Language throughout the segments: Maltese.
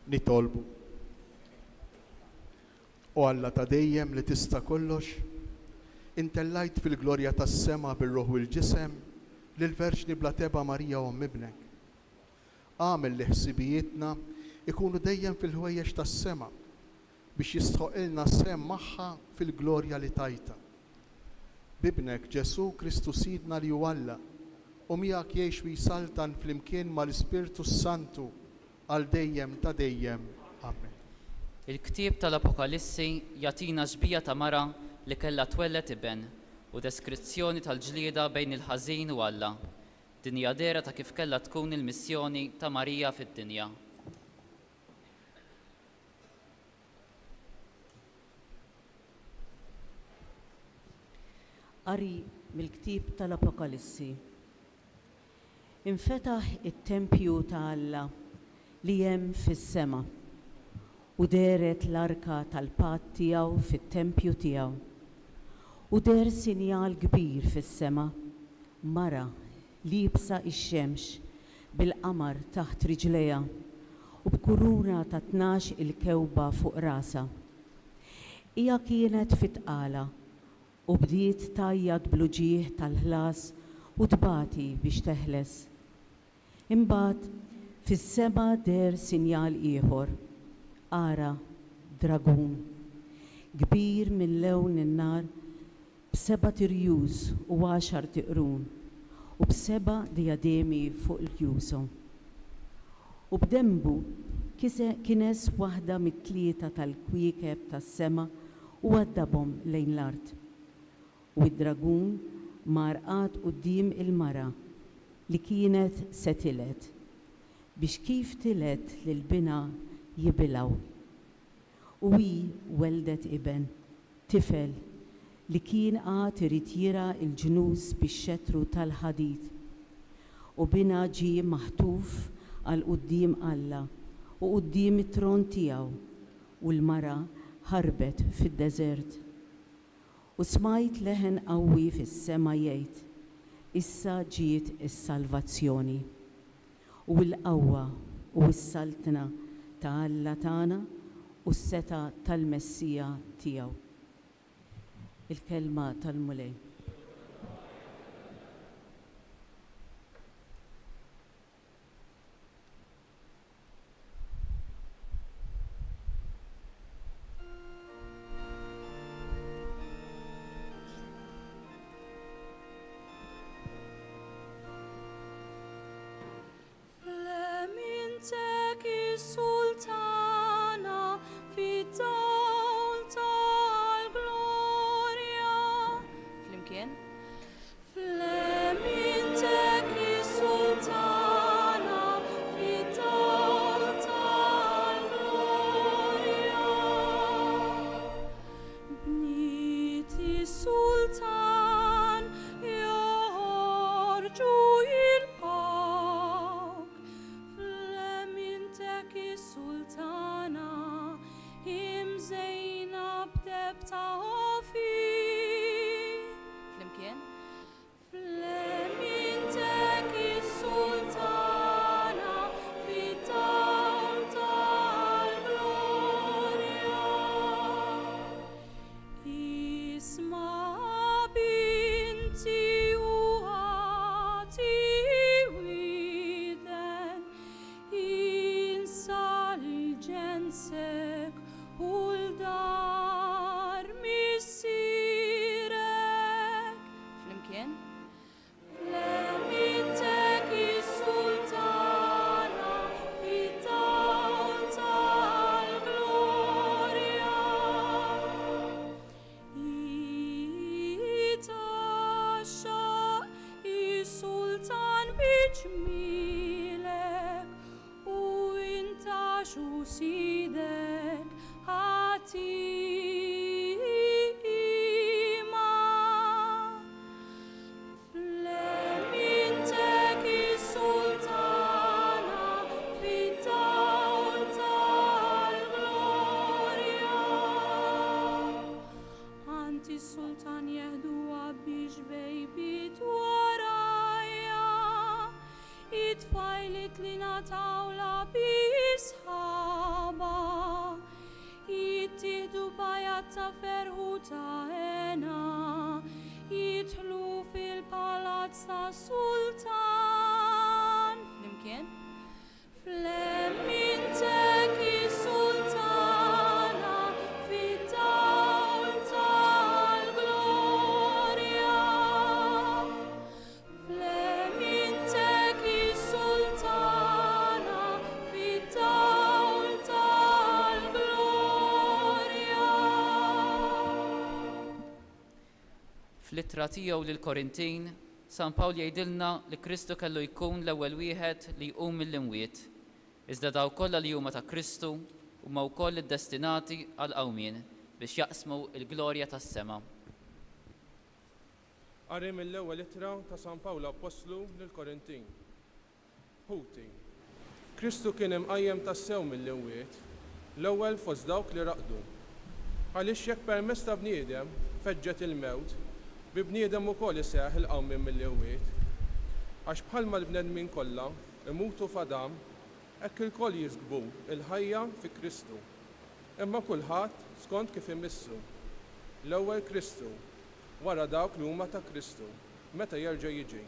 nitolbu. U Alla ta' dejjem li tista' kollox, intellajt fil-glorja tas-sema bir-ruħ u l-ġisem lill-Verġni bla teba Marija Omm Ibnek. Għamel li ħsibijietna ikunu dejjem fil-ħwejjex tas-sema biex jistħoqilna sem magħha fil-glorja li tajta. Bibnek Ġesu Kristu Sidna li hu Alla u miegħek jgħix u jsaltan flimkien mal-Ispirtu Santu għal dejjem ta' dejjem. Amen. Il-ktieb tal-Apokalissi jagħtina xbija ta' mara li kellha twellet iben u deskrizzjoni tal-ġlieda bejn il-ħażin u Alla. Din hija dera ta' kif kellha tkun il-missjoni ta' Marija fid-dinja. Qari mill-ktieb tal-Apokalissi. Infetaħ it-tempju ta' Alla li hemm fis-sema u deret l-arka tal-patt tiegħu fit-tempju tiegħu. U der sinjal kbir fis-sema, mara libsa ix-xemx bil-qamar taħt riġlejha u b'kuruna ta' 12 il-kewba fuq rasa. Hija kienet fit-tqala u bdiet tajjad bluġieħ tal-ħlas u tbati biex teħles. Imbagħad fis-sema der sinjal ieħor, ara dragun, kbir minn lewn in-nar b'7 tirjuż u 10 tiqrun u b'7 dijademi fuq il-jużhom. U b'dembu kines waħda mit-tlieta tal-kwiekeb tas-sema u għaddabhom lejn l-art. U d-dragun mar qad quddiem il-mara li kienet se tilet biex kif tilet lil-bina jibilgħu. U hi weldet iben, tifel li kien qad irid jira l-ġnus bix-xettru tal-ħadid. U bina ġie maħtuf għal quddiem Alla u quddiem it-tron tiegħu u l-mara ħarbet fid-deżert. U smajt leħen qawwi fis-sema jgħid, issa ġiet is-salvazzjoni u l-qawwa u s-saltna ta' Alla tagħna u s-seta tal-Messija tiegħu. Il-kelma tal-mulej. Xu sidek Fl-ittra tiegħu lil Korintin, San Pawl jgħidilna li Kristu kellu jkun l-ewwel wieħed li jqum mill-imwiet. Iżda daw kollha li huma ta' Kristu huma wkoll iddestinati għal qawmien biex jaqsmu l-glorja tas-sema. Qari mill-ewwel ittra ta' San Pawl Apostlu lil Korintin. Ħuti. Kristu kien imqajjem tassew mill-imwiet, l-ewwel fost dawk li raqdu. Għaliex jekk permezz ta' bniedem feġġet il-mewt, bi bniedem ukoll iseħħ il-qawmien mill-imwiet. Għax bħalma l-bnedmin kollha imutu f'Adam, hekk ilkoll jiżgbu il-ħajja fi Kristu. Imma kulħadd skont kif imissu. L-ewwel Kristu, wara dawk li huma ta' Kristu, meta jerġa' jiġi.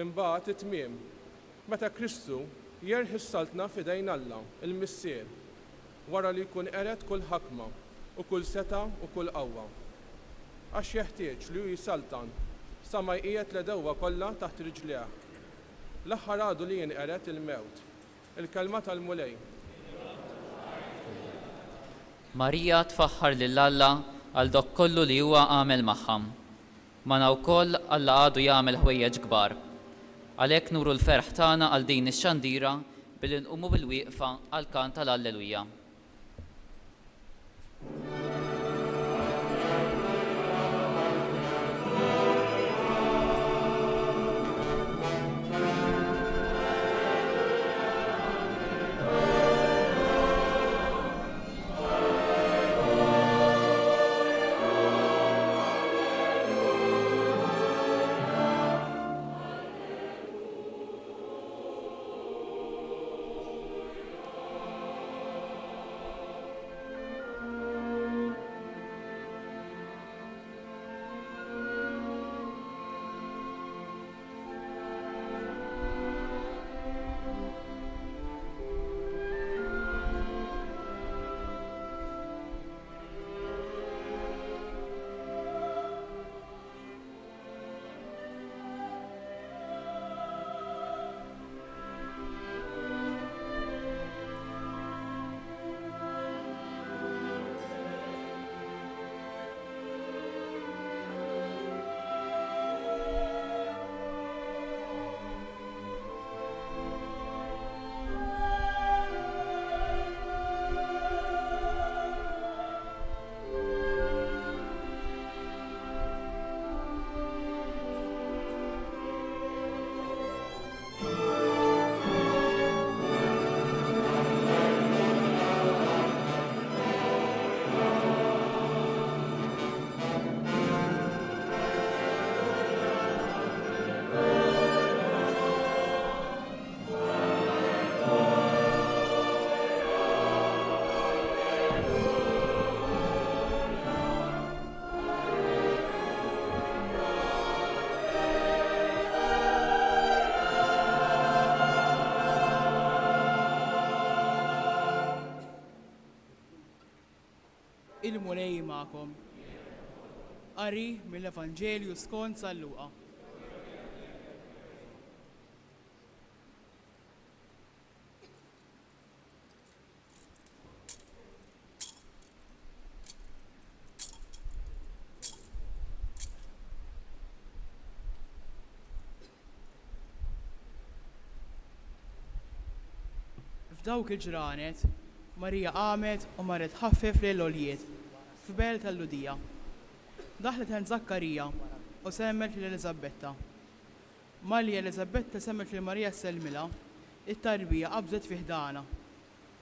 Imbagħad it-tmiem, meta Kristu jerħi s-saltna f'idejn Alla, il-Missier, wara li jkun qeret kull ħakma u kull seta u kull qawwa. Għax jeħtieġ li hu jisaltan sa ma jqiegħed l-edewwa kollha taħt riġlieh. L-aħħar għadu li jinqeret il-mewt, il-kelma tal-mulej. Marija tfaħħar lil Alla għal dak kollu li huwa għamel magħha. Mana wkoll Alla għadu jagħmel ħwejjeġ kbar. Għalhekk nuru l-ferħ tagħna għal din ix-xandira billi nqumu bil-wieqfa għal kant tal-Alleluja. Il-mulej magħkom. Qari mill-Evanġelju skont San Luqa. F'dawk il-ġranet, Marija qamet u marret ħaffef lil-oljiet f'bel tal-Ludija. Daħlet għand Zakkarija u semmet l-Elizabetta. Malli Elizabetta semmet li Marija s-selmila, it-tarbija qabżet fi ħdana.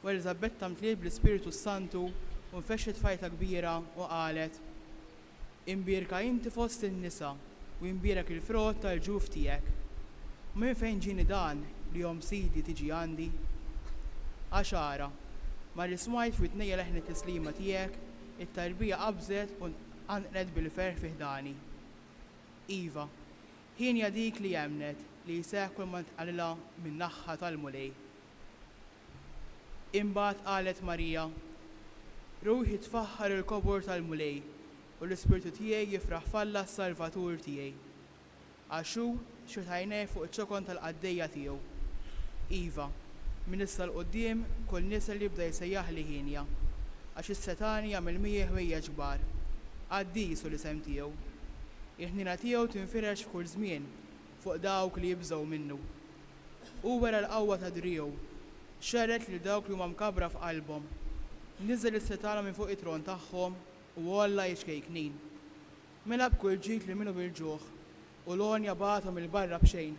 U Elizabetta mtliet bl-Ispiritu Santu u nfexxet fajta kbira u qalet: Imbierka inti fost in-nisa u imbierak il-frott tal-ġuf tiegħek. Minn fejn ġini dan li jom sidi tiġi għandi? Għaxara, ma li smajt fi tnejja leħnet tislima tiegħek, it-tarbija qabżet u nqanqlet bil-ferħ fi ħdani. Iva, ħin dik li jemnet li jseħħ kull ma tqalilha min-naħħa tal-mulej. Imbagħad qalet Marija: Ruħi tfaħħar il-kobor tal-mulej u l-ispirtu tiegħi jifraħ falla s-Salvatur tiegħi. Għaxu xirtajnej fuq iċ-ċokon tal-qaddejja tiegħu. Iva, min issa l-qoddim kull nisa li jibda jsejjaħ li ħinja, għax is-Setani jagħmel miegħi ħwejjeġ kbar. Qaddisu l-isem tiegħu. Il-ħnina tiegħu tinfirex f'kull żmien fuq dawk li jibżgħu minnu. U wara l-qawwa ta' driegħu, xerret lil dawk li huma mkabbra f'qalbhom. Niżel is-setala minn fuq it-tron tagħhom u olla jiċkejknin. Mela b'kull ġid li minnu bil-ġuħ u l-onja bagħathom il-barra b'xejn.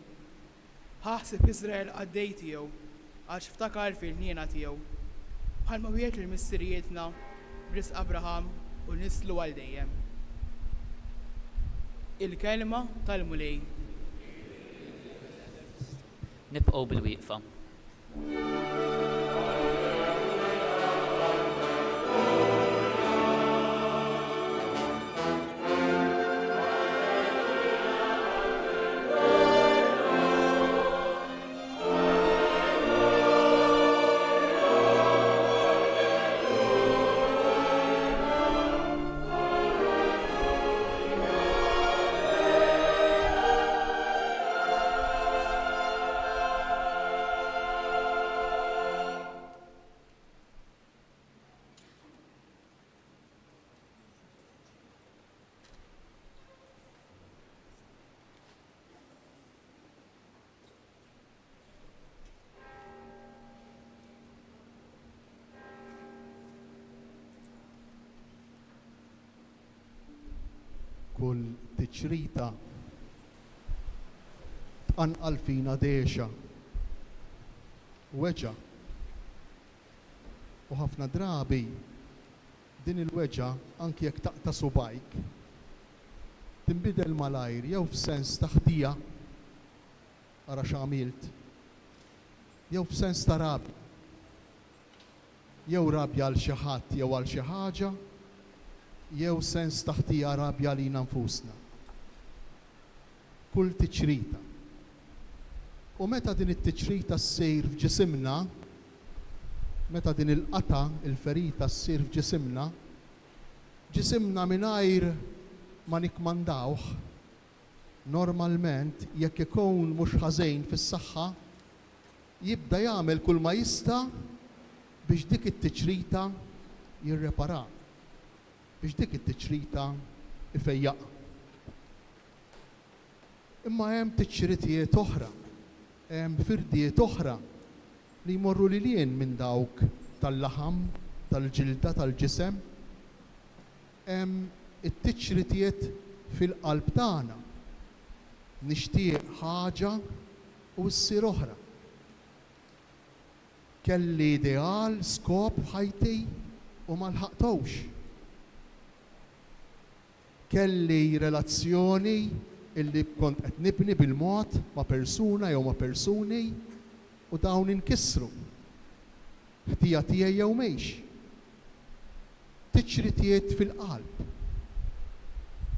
Ħaħseb Iżrael għaddej tiegħu għax ftakar fil-ħniena tiegħu. Bħalma wieħed il-missirijietna bris Abraham u nislu għal dejjem. Il-kelma tal-mulej. Nibqgħu bil-wieqfa. kull tiċrita tqanqal fina dexa weġa u ħafna drabi din il-weġa anki jekk taqta' subajk tinbidel malajr jew f'sens ta' ħdija ara x'għamilt jew f'sens ta' rabja jew rabja għal xi ħadd jew għal xi ħaġa jew sens ta' ħtija rabja lina nfusna. Kull tiċrita. U meta din it-tiċrita ssir f'ġisimna, meta din il-qata, il-ferita ssir f'ġisimna, ġisimna mingħajr ma nikmandawh, normalment jekk ikun mhux ħażejn fis-saħħa, jibda jagħmel kull ma jista' biex dik it-tiċrita jirreparah, biex dik it-tiċrita ifejjaqha. Imma hemm tiċritijiet oħra, hemm firdijiet oħra li jmorru lilien minn dawk tal-laħam, tal-ġilda, tal-ġisem. Hemm it-tiċritijiet fil-qalb tagħna. Nixtieq ħaġa u ssir oħra. Kelli ideal, skop f'ħajti u ma lħaqtowx. Kelli relazzjoni illi kont qed nibni bil-mod ma' persuna jew ma' persuni u dawn inkissru. Ħtija tiegħi jew mhix. Tiċritijiet fil-qalb.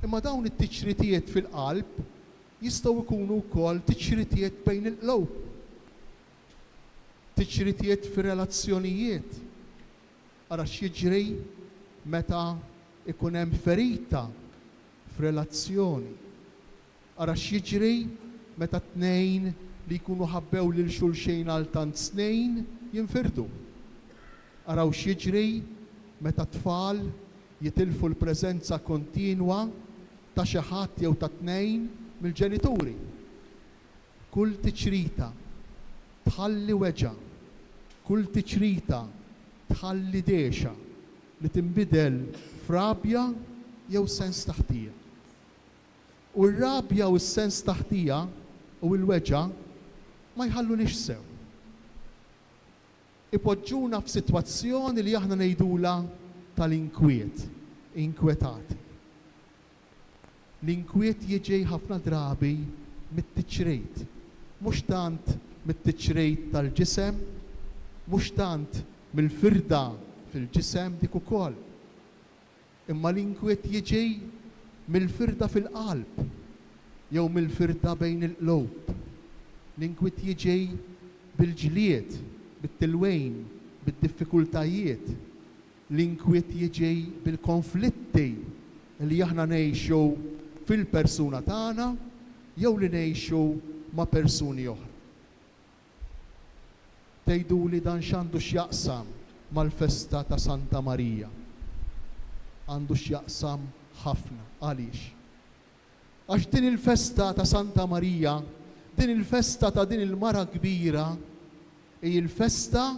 Imma dawn it-tiċritijiet fil-qalb jistgħu jkunu wkoll tiċritijiet bejn il-qlub. Tiċritijiet fir-relazzjonijiet. Ara x'jiġri meta ikun hemm ferita f'relazzjoni. Ara x'jiġri meta tnejn li jkunu ħabbew lil xulxejn għal tant snejn jinfirdu. Araw x'jiġri meta tfal jitilfu l-preżenza kontinwa ta' xi ħadd jew ta' tnejn mill-ġenituri. Kull tiċrita tħalli weġa, kull tiċrita tħalli dexa li tinbidel f'rabja jew sens ta' ħtija. U r-rabja u s-sens ta' ħtija u l-weġa ma jħallunix sew. Ipoġġuna f'sitwazzjoni li aħna ngħidula tal-inkwiet, inkwetati. L-inkwiet jiġi ħafna drabi mit-tiċrejt, mhux tant mit-tiċrejt tal-ġisem, mhux tant mill-firda fil-ġisem dik ukoll. Imma l-inkwiet jiġi mill-firda fil-qalb, jew mill-firda bejn il-qlub. L-inkwiet jiġi bil-ġlied, bit-tilwejn, bid-diffikultajiet. L-inkwiet jiġi bil-konflitti li aħna ngħixu fil-persuna tagħna jew li ngħixu ma' persuni oħra. Tgħiduli dan x'għandu x'jaqsam mal-festa ta' Santa Marija. Għandu x'jaqsam ħafna. Għaliex? Għax din il-festa ta' Santa Marija, din il-festa ta' din il-mara kbira, hi il-festa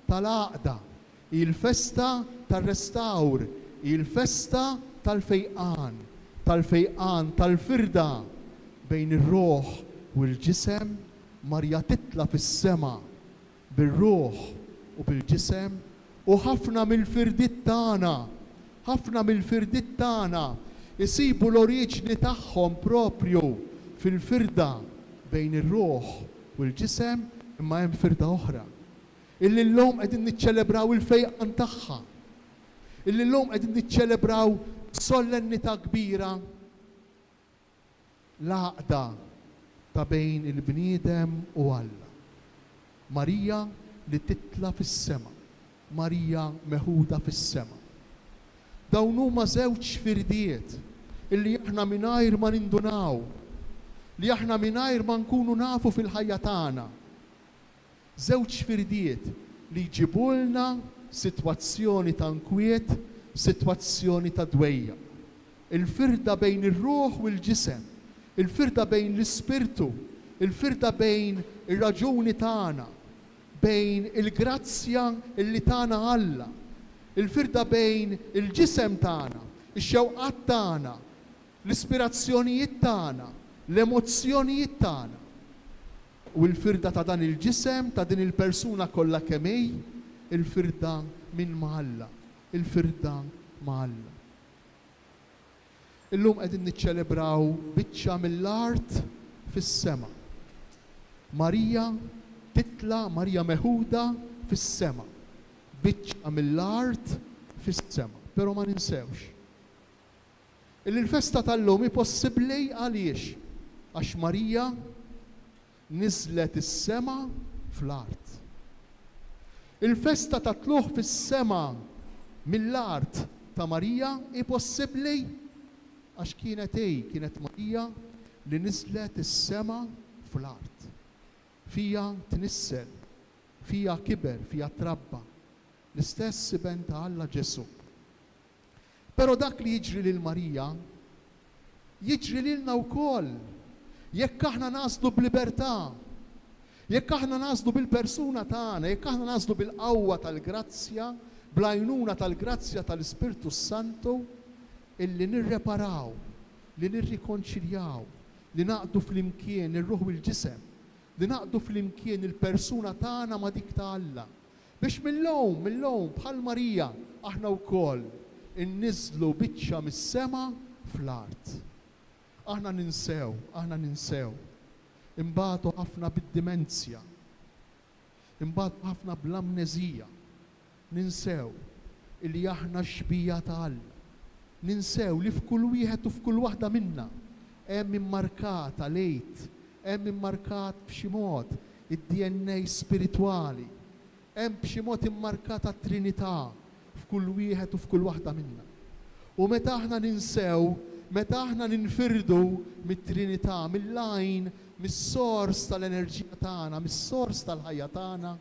tal-għaqda, hi il-festa tal-restawr, hi il-festa tal-fejqan, tal-firda bejn ir-ruħ u l-ġisem. Marja titla fis-sema bir-ruħ u bil-ġisem, u ħafna mill-firdiet tagħna isibu l-oriġni tagħhom propju fil-firda bejn ir-ruħ u l-ġisem, imma hemm firda oħra illi llum qegħdin niċċelebraw il-fejqan tagħha, illi llum qegħdin niċċelebraw b'solennità kbira l-għaqda ta' bejn il-bniedem u Alla. Marija li titla fis-sema, Marija meħuda fis-sema. Dawn huma żewġ firdiet illi aħna mingħajr ma nindunaw, li aħna mingħajr ma nkunu nafu fil-ħajja tagħna. Żewġ firdiet li jġibulna sitwazzjoni ta' nkwiet, sitwazzjoni ta' dwejja. Il-firda bejn ir-ruħ u l-ġisem, il-firda bejn l-ispirtu, il-firda bejn ir-raġuni tagħna, bejn il-grazzja illi tagħna Alla, il-firda bejn il-ġisem tagħna, ix-xewqat tagħna, l-ispirazzjonijiet tagħna, l-emozzjonijiet tagħna. U l-firda ta' dan il-ġisem, ta' din il-persuna kollha kemm hi, il-firda minn ma' Alla, il-firda ma' Alla. Illum qegħdin niċċelebraw biċċa mill-art fis-sema. Marija titla, Marija meħuda fis-sema. Biċċa mill-art fis-sema. Però ma ninsewx. Il-festa tal-lum hi possibbli għaliex? Għax Marija niżlet is-sema fl-art. Il-festa ta' tluħ fis-sema mill-art ta' Marija hi possibbli għax kienet Marija li niżlet is-sema fl-art. Fija tnissel, fija kiber, fija trabba. L-istess siben ta' Alla Ġesu. Però dak li jiġri lil Marija, jiġri lilna wkoll. Jekk aħna naslu b'libertà, jekk aħna naslu bil-persuna tagħna, jekk aħna naslu bil-qawwa tal-grazzja, bl-għajnuna tal-grazzja tal-Ispirtu Santu, illi nirreparaw, li nirrikonċiljaw, li naqdu fl-imkien ir-ruħ u l-ġisem, li naqdu fl-imkien il-persuna tagħna ma' dik ta' Alla. Biex mill-lum bħal Marija aħna wkoll inniżlu biċċa mis-sema fl-art. Aħna ninsew. Imbagħtu ħafna bid-dimensja. Imbagħtu ħafna bl-amneżija. Ninsew illi aħna xbija ta' Alla. Ninsew li f'kull wieħed u f'kull waħda minna hemm immarkata lejt, hemm immarkat b'xi mod id-DNA spiritwali, hemm b'xi mod immarkata Trinità f'kull wieħed u f'kull waħda minna. U meta aħna ninsew, meta aħna ninfirdu mit-Trinità, mill-lajn, mis-sors tal-enerġija tagħna, mis-sors tal-ħajja tagħna,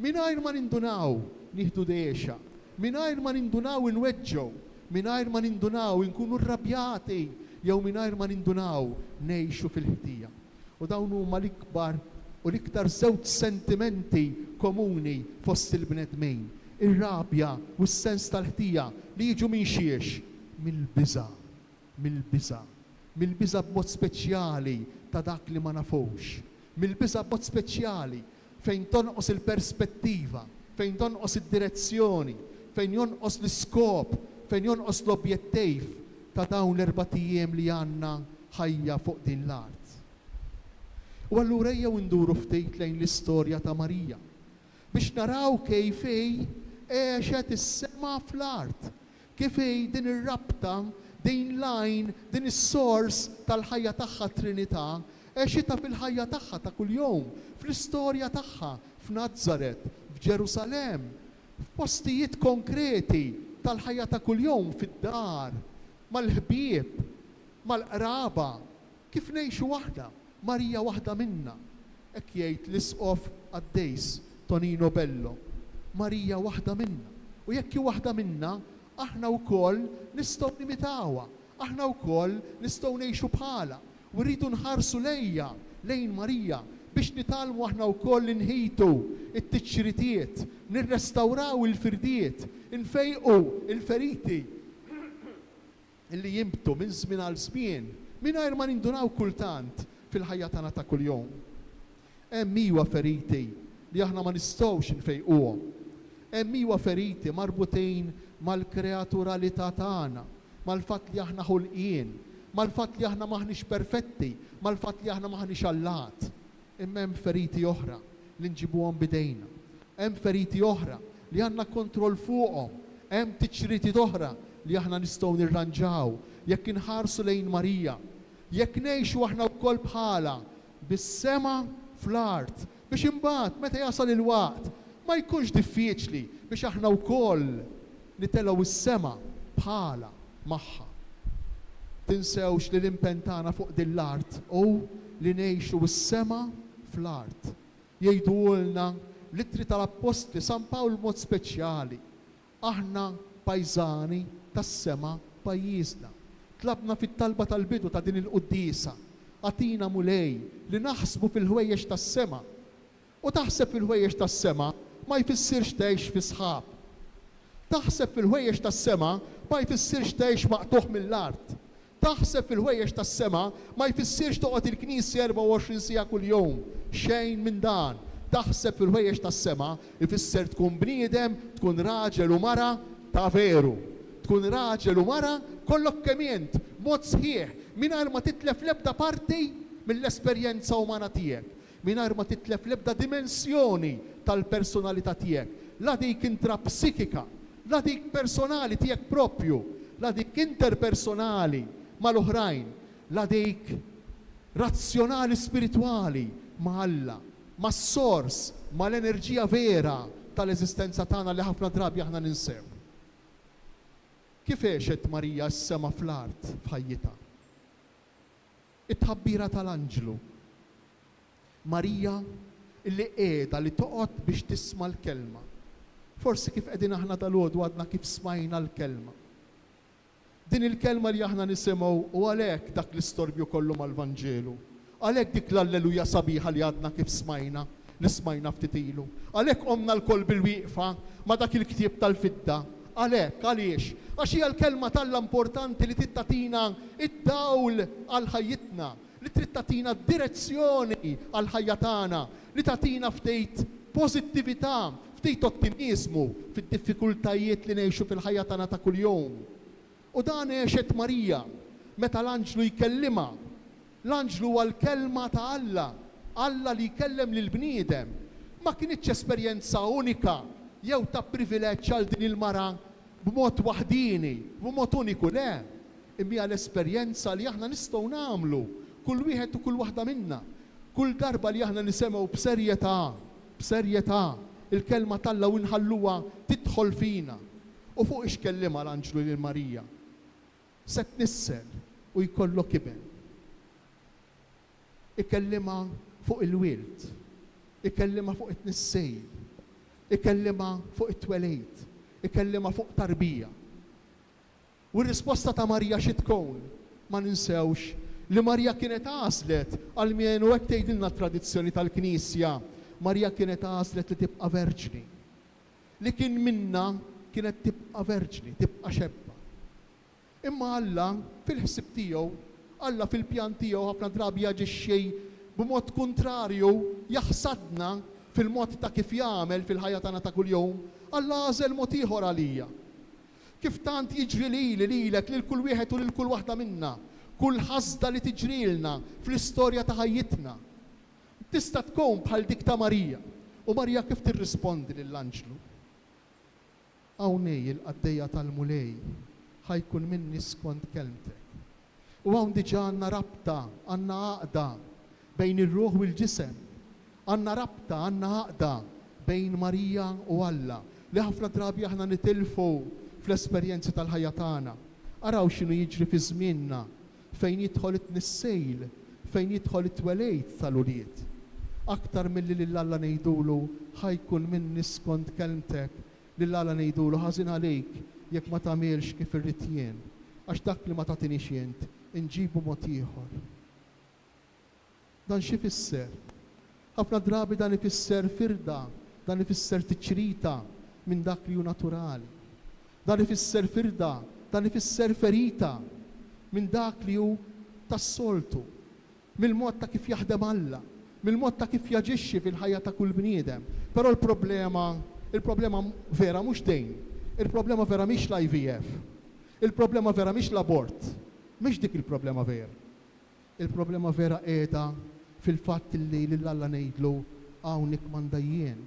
mingħajr ma nindunaw nieħdu dgħexa, mingħajr ma nindunaw inweġġgħu, mingħajr ma nindunaw inkunu rrabjati, jew mingħajr ma nindunaw ngħixu fil-ħtija. U dawn huma l-ikbar u l-iktar żewġ sentimenti komuni fost il-bnedmin. Ir-rabja u s-sens tal-ħtija li jiġu minn xiex? Mill-biża'. Mill-biża' b'mod speċjali ta' dak li ma nafux. Mill-biża' b'mod speċjali fejn tonqos il-perspettiva, fejn tonqos id-direzzjoni, fejn jonqos l-iskop, fejn jonqos l-objettiv ta' dawn l-4 ijiem li għandna ħajja fuq din l-art. U allura jew induru ftit lejn l-istorja ta' Marija biex naraw kejfej għexet is-sema fl-art, kifej din ir-rabta, din lajn, din is-sors tal-ħajja tagħha Trinità, għexitha fil-ħajja tagħha ta' kuljum, fl-istorja tagħha f'Nażaret, f'Ġerusalemm, f'postijiet konkreti tal-ħajja ta' kuljum, fid-dar, mal-ħbieb, mal-qraba, kif ngħixu waħda. Marija waħda minna, hekk jgħid l-isqof Għaddejs Tonino Bello. Marija waħda minna. U jekk hi waħda minna, aħna wkoll nistgħu nimitawha, aħna wkoll nistgħu ngħixu bħala u rridu nħarsu lejn Marija biex nitalmu aħna wkoll inħitu it-tiċċiritiet, nirrestawraw il-firdiet, nfejqu il-feriti illi jimbtu minn żmien għal żmien mingħajr ma nindunaw kultant fil-ħajja tagħna ta' kuljum. Hemm iwa feriti li aħna ma nistgħux nfejquhom. Hemm iwa feriti marbutin mal-kreaturalità tagħna, mal-fatt li aħna ħolqien, mal-fatt li aħna maħniex perfetti, mal-fatt li aħna maħniex allat. Imma hemm feriti oħra li nġibuhom bidejna. Hemm feriti oħra li għandna kontroll fuqhom. Hemm tiċċritiet oħra li aħna nistgħu nirranġaw jekk inħarsu lejn Marija, jekk ngħixu aħna wkoll bħala bis-sema fl-art biex imbagħad meta jasal il-waqt ma jkunx diffiċli biex aħna wkoll nitelgħu is-sema bħala magħha. Tinsewx li l-impenn tagħna fuq din l-art u li ngħixu s-sema fl-art. Jgħidulna l-ittri tal-Apostli San Pawl mod speċjali. Aħna pajżani tas-sema pajjiżna. Tlabna fit-talba tal-bidu ta' din il-quddisa. Atina mulej li naħsbu fil-ħwejjeġ tas-sema. U taħseb fil-ħwejjeġ tas-sema ma jfissirx tgħix fi sħab. Taħseb fil-ħwejjeġ tas-sema ma jfissirx tgħix maqtuħ mill-art. Taħseb fil-ħwejjeġ tas-sema ma jfissirx toqgħod il-knisja 24 siegħa kuljum. Xejn minn dan. Taħseb fil-ħwejjeġ tas-sema ifisser tkun bniedem, tkun raġel u mara ta' veru. Tkun raġel u mara kollok kemient, mod sħiħ, mingħajr ma titlef l-ebda parti mill-esperjenza umana tiegħek, mingħajr ma titlef l-ebda dimensjoni tal-personalità tiegħek, la dik intrapsikika, la dik personali tiegħek propju, la dik interpersonali mal-oħrajn, la dik razzjonali spirituali ma' Alla, mas-sors, mal-enerġija vera tal-eżistenza tagħna li ħafna drabi aħna ninsew. Kif għexet Marija s-sema fl-art f'ħajjitha? It-tħabbira tal-anġlu. Marija illi qiegħda li toqgħod biex tisma' l-kelma. Forsi kif qegħdin aħna dal-għodu għadna kif smajna l-kelma. Din il-kelma li aħna nisimgħu u għalhekk dak l-istorbju kollu mal-Vanġelu. Għalhekk dik l-alleluja sabiħa li għadna kif smajna, li smajna ftit ilu. Għalhekk qomna l-koll bil-wieqfa ma' dak il-ktieb tal-fidda. Għalhekk, għaliex? Għax hija l-kelma tal-la importanti li tittatina id-dawl għal ħajjitna, li tittatina direzzjoni għal ħajja tagħna, li tatina ftit pożittività, ftit ottimizmu fid-diffikultajiet li ngħixu fil-ħajja tagħna ta' kuljum. U dan għexet Marija meta l-anġlu jkellima. L-anġlu huwa l-kelma ta' Alla li jkellem lil bniedem. Ma kienitx esperjenza unika jew ta' privileġġ għal din il-mara b'mod waħdini, b'mod uniku, le. Imma l-esperjenza li aħna nistgħu nagħmlu kull wieħed u kull waħda minna. Kull darba li aħna nisemgħu b'serjetà il-kelma tal-Alla u nħalluha tidħol fina. U fuq ix kellima l-anġlu lil Marija. Se tnissel u jkollok iben. Ikellima fuq il-wild, ikellima fuq it-nissejl, ikellima fuq it-twelejt, ikellima fuq tarbija. U r-risposta ta' Marija xi tkun? Ma ninsewx li Marija kienet għażlet għal-mien u hekk tgħidilna t-tradizzjoni tal-Knisja. Marija kienet għażlet li tibqa' verġni. Li kien minna kienet tibqa' verġni, tibqa' xebba. Imma Alla fil-ħsieb tiegħu, Alla fil-pjan tiegħu ħafna drabi jaġixxi b'mod kontrarju jaħsadna fil-mod ta' kif jagħmel fil-ħajja tagħna ta' kuljum. Alla għażel mod ieħor għalija. Kif tant jiġri lilek lil kull wieħed u lil kull waħda minna, kull ħasda li tiġrilna fl-istorja ta' ħajjitna. Tista' tkun bħal dik ta' Marija. U Marija kif tirrispondi lill-anġlu? Hawnhej il-qaddejja tal-mulej ħajkun minni skont kelmtek. U hawn diġà għandna rabta, għandna għaqda bejn ir-ruħ u l-ġisem. Għandna rabta, għandna għaqda bejn Marija u Alla li ħafna drabi aħna nitilfu fl-esperjenzi tal-ħajja tagħna. Araw x'inhu jiġri fi żmienna fejn jidħol it-nissejl, fejn jidħol it-twelejt tal-ulied. Aktar milli lill-Alla ngħidulu ħajkun minni skont kelmtek, lill-Alla ngħidulu ħażin għalejk jekk ma tagħmilx kif irrid jien. għax dak li ma tagħtinix jent inġibu mod ieħor. Dan xi fisser? Ħafna drabi dan ifisser firda, dan ifisser tiċrita minn dak li hu naturali. Dan ifisser firda, dan ifisser ferita minn dak li hu tas-soltu, mill-mod ta' kif jaħdem Alla, mill-mod ta' kif jaġixxi fil-ħajja ta' kull bniedem. Però il-problema vera mhux dejn, il-problema vera mhix l-IVF, il-problema vera mhix l-abort, mhix dik il-problema vera. Il-problema vera qiegħda fil-fatt li lill-Alla ngħidlu hawnhekk manda jien,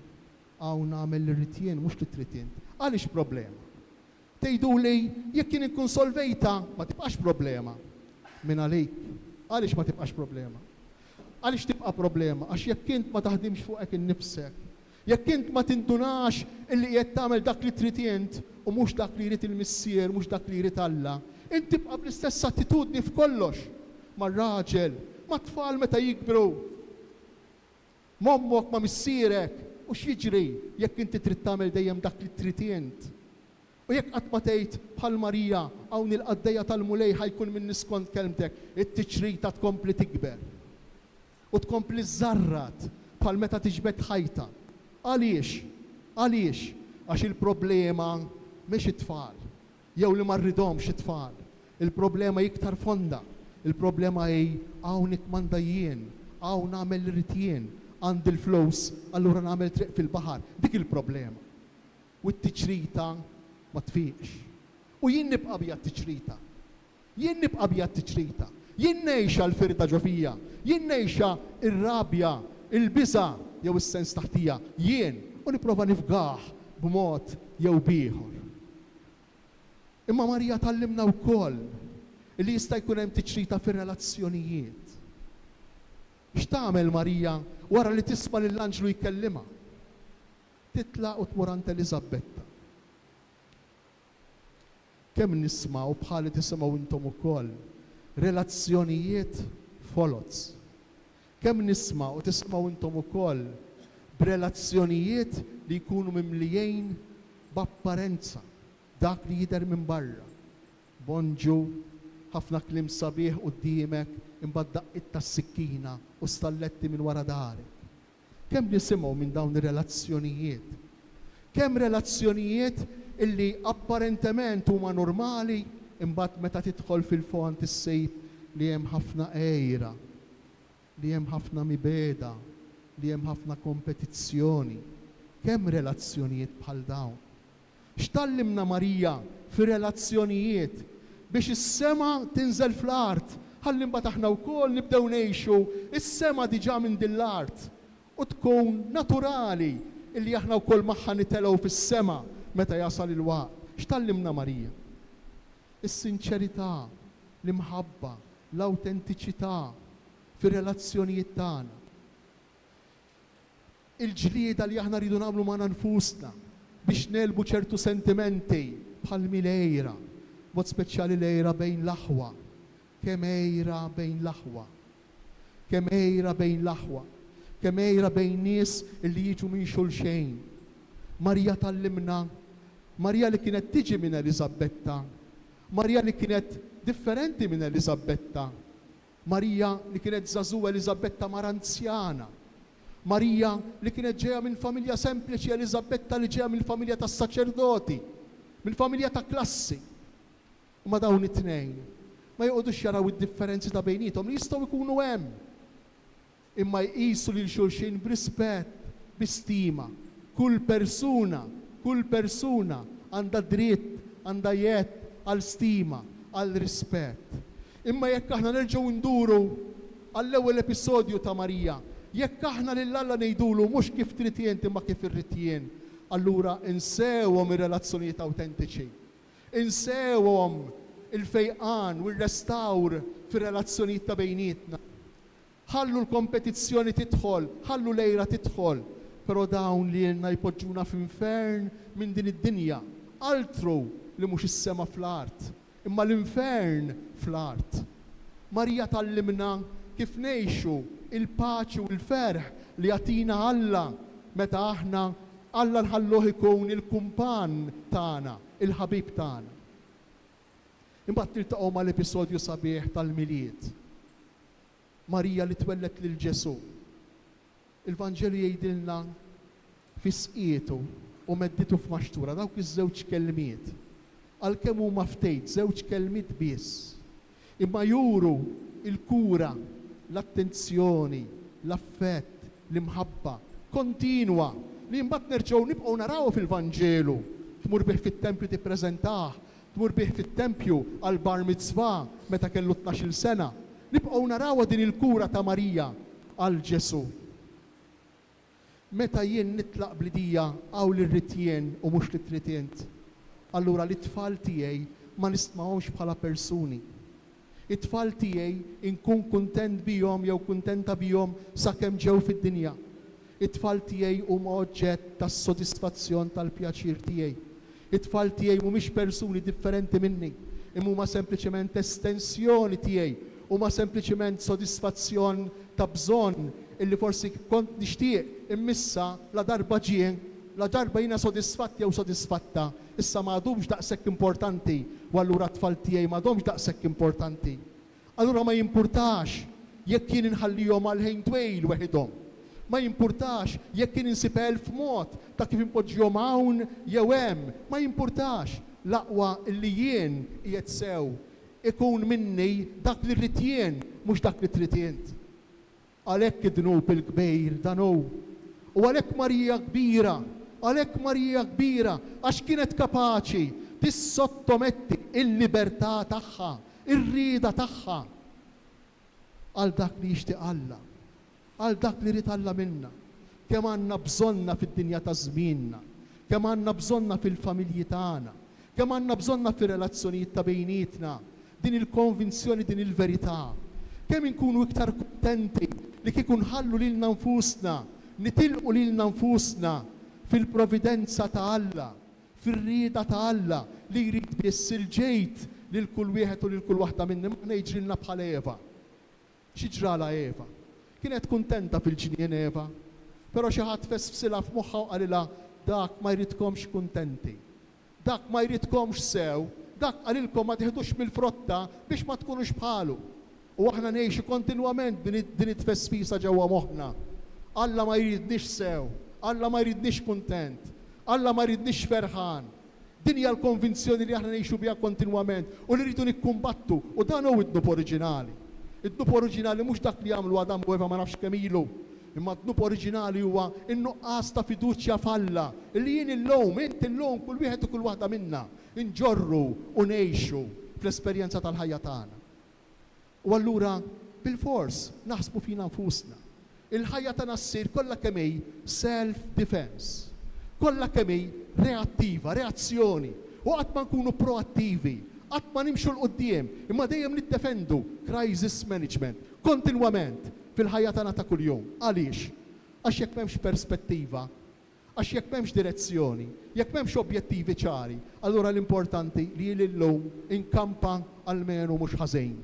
hawn nagħmel li rrid jien mhux li trid int. Għaliex problema? Tgħiduli jekk kien inkun solvejta ma tibqax problema. Min għalik, għaliex ma tibqax problema? Għaliex tibqa' problema? Għax jekk int ma taħdimx fuqek innifsek, jekk int ma tindunax illi qiegħed tagħmel dak li trid int u mhux dak li jrid il-missier, mhux dak li jrid Alla, int tibqa' bl-istess attitudni f'kollox mar-raġel, ma' tfal meta jikbru, mommok ma' missierek, u x'jiġri jekk inti trid tagħmel dejjem dak li trid int. U jekk qatt ma tgħid bħal Marija hawn il-qaddejja tal-mulej ħajkun minn niskont kelmtek, it-tiċrita tkompli tikber. U tkompli żarrat bħal meta tiġbed ħajta. Għaliex? Għaliex? Għax il-problema mhix it-tfal, jew li ma rridhomx it-tfal. Il-problema iktar fonda. Il-problema hi hawnhekk manda jien, hawn nagħmel li rrid jien, għandi l-flows, allura nagħmel triq fil-baħar. Dik il-problema. U t-tiċrita ma tfiqx. U jien nibqa' bija t-tiċrita. Jien nibqa' bija t-tiċrita. Jien ngħixha l-firda ġo fija. Jien ngħixha ir-rabja, il-biża' jew is-sens taħtija. Jien u nipprova nifgah b'mod jew bieħor. Imma Marija tallimna wkoll li jista' jkun hemm tiċrita fir-relazzjonijiet. X'tagħmel Marija wara li tisma' lill-anġlu jkellimha? Titlaq u tmur għand Eliżabetta. Kemm nisma'u bħali tisimgħu intom ukoll relazzjonijiet folots. Kemm nisma'u tisma'u intom ukoll b'relazzjonijiet li jkunu mimlijin b'apparenza, dak li jidher minn barra. Bonġu, ħafna kliem sabiħ quddiemek, imbagħad daqqit tas-sikkina u stalletti minn wara darek. Kemm nisimgħu minn dawn ir-relazzjonijiet? Kemm relazzjonijiet illi apparentement huma normali, imbagħad meta tidħol fil-fond issejb li hemm ħafna għejra, li hemm ħafna mibeda, li hemm ħafna kompetizzjoni. Kemm relazzjonijiet bħal dawn? X'tallimna Marija fir-relazzjonijiet biex is-sema tinżel fl-art, ħalli mbagħad aħna wkoll nibdew ngħixu is-sema diġà minn din l-art u tkun naturali illi aħna wkoll magħha nitelgħu fis-sema meta jasal il-waqt. X'tallimna Marija? Is-sinċerità, l-imħabba, l-awtentiċità fir-relazzjonijiet tagħna. Il-ġlieda li aħna rridu nagħmlu ma' nfusna biex nelbu ċertu sentimenti bħal milejra, mod speċjali lejra bejn l-aħwa. Kemm ejra bejn l-aħwa. Kemm ejra bejn l-aħwa. Kemm ejra bejn nies li jiġu minn xulxejn. Marija tallimna, Marija li kienet tiġi minn Eliżabetta, Marija li kienet differenti minn Eliżabetta, Marija li kienet żagħżugħa Eliżabetta mara anzjana, Marija li kienet ġejja minn familja sempliċi, Eliżabetta li ġejja minn familja tas-saċerdoti, minn familja ta' klassi. Ma dawn it-tnejn ma joqgħodux jaraw id-differenzi ta' bejniethom li jistgħu jkunu hemm, imma jqisu lil xulxin b'rispett, b'istima. Kull persuna għandha dritt, għandha jett għal stima, għal rispett. Imma jekk aħna nerġgħu nduru għall-ewwel episodju ta' Marija, jekk aħna lill-Alla ngħidulu mhux kif trid jien imma kif irrid jien, allura insewhom ir-relazzjonijiet awtentiċi. Insewhom il-fejqan u r-restawr fir-relazzjonijiet ta' bejnietna. Ħallu l-kompetizzjoni tidħol, ħallu lejra tidħol, però dawn li jenna jpoġġuna f'infern minn din id-dinja, altru li mhux is-sema fl-art, imma l-infern fl-art. Marija tallimna kif ngħixu il-paċi u l-ferħ li jagħtina Alla meta aħna Alla nħalluh ikun il-kumpan tagħna, il-ħabib tagħna. Imbagħad niltaqgħu mal-episodju sabiħ tal-miliet. Marija li twellet lil Ġesu. Il-Vanġelu jgħidilna fi sqietu u medditu f'maxtura dawk iż-żewġ kelmiet. Għalkemm huma ftejt żewġ kelmiet biss. Imma juru il-kura, l-attenzjoni, l-affett, l-imħabba kontinwa li mbagħad nerġgħu nibqgħu narawha fil-Vanġelu. Tmur bih fit-tempju tippreżentah, tmur bih fit-tempju għal bar mitzvah meta kellu 12 sena. Nibqgħu narawha din il-kura ta' Marija għal Ġesu. Meta jien nitlaq blidija għaw li rritjen u mhux li tritient, allura l-tfal tiegħi ma nisma'homx bħala persuni. It-tfal tiegħi inkun kuntent bihom jew kuntenta bihom sakemm ġew fid-dinja. It-tfal tiegħi huma oġġett tas-sodisfazzjon tal-pjaċir tiegħi. It-tfal tiegħi mhumiex persuni differenti minni, imma huma sempliċement estensjoni tiegħi, huma sempliċement sodisfazzjon ta' bżonn illi forsi kont nixtieq immissa la darba ġien, la darba jiena sodisfatt jew sodisfatta, issa m'għadhomx daqshekk importanti, u allura t-tfal tiegħi m'għadhomx daqshekk importanti. Allura ma jimpurtax jekk jien inħallihom għal ħin twejl weħidhom. Ma jimpurtax jekk jien insib elf mod ta' kif impoġġihom hawn jew hemm, ma jimpurtax l-aqwa illi jien qiegħed sew ikun minni dak li rrid jien mhux dak li trid int. Għalhekk id-dnub il-kbejr dan hu. U għalhekk Marija kbira, għalhekk Marija kbira għax kienet kapaċi tissottometti il-libertà tagħha, ir-rieda tagħha għal dak li jixtieq Alla, għal dak li rid Alla minna. Kemm għandna bżonna fid-dinja ta' żmienna, kemm għandna bżonna fil-familji tagħna, kemm għandna bżonna fir-relazzjonijiet ta' bejnietna, din il-konvinzjoni, din il-verità. Kemm inkunu iktar kuntenti li kieku nħallu lilna nfusna, nitilqu lilna nfusna fil-providenza ta' Alla, fir-rieda ta' Alla li jrid biss il-ġejt lil kull wieħed u lil kull waħda minni ma ngħidġilna bħal Eva. Xi ġrala Eva? Kienet kuntenta fil-ġnien Eva, però xi ħadd fess f'silha f'moħħha u qalilha dak ma jridkomx kuntenti, dak ma jridkomx sew, dak qalilkom ma tieħdux mill-frotta biex ma tkunux bħalu. U aħna ngħixu kontinwament din it-tfessfisa ġewwa moħħna. Alla ma jridniex sew, Alla ma jridniex kuntent, Alla ma jridniex ferħan. Din hija l-konvinzjoni li aħna ngħixu biha kontinwament u li rridu nikkumbattu u dan hu id-dnub oriġinali. Id-dnub oriġinali mhux dak li jagħmlu Adam u Eva ma nafx kemm ilu, imma d-dnub oriġinali huwa in-nuqqas ta' fiduċja f'Alla li jien illum, int illum, kull wieħed u kull waħda minna inġorru u ngħixu fl-esperjenza tal-ħajja tagħna. U allura bil-fors naħsbu fina nfusna. Il-ħajja tagħna ssir kollha kemm hi self-defense, kollha kemm hi reattiva, reazzjoni, u qatt ma nkunu proattivi, qatt ma nimxu l-qudiem, imma dejjem niddefendu crisis management kontinwament fil-ħajja tagħna ta' kuljum. Għaliex? Għax jekk m'hemmx perspettiva, għax jekk m'hemmx direzzjoni, jekk m'hemmx objettivi ċari, allura l-importanti li l-lum inkampa almenu mhux ħażejn.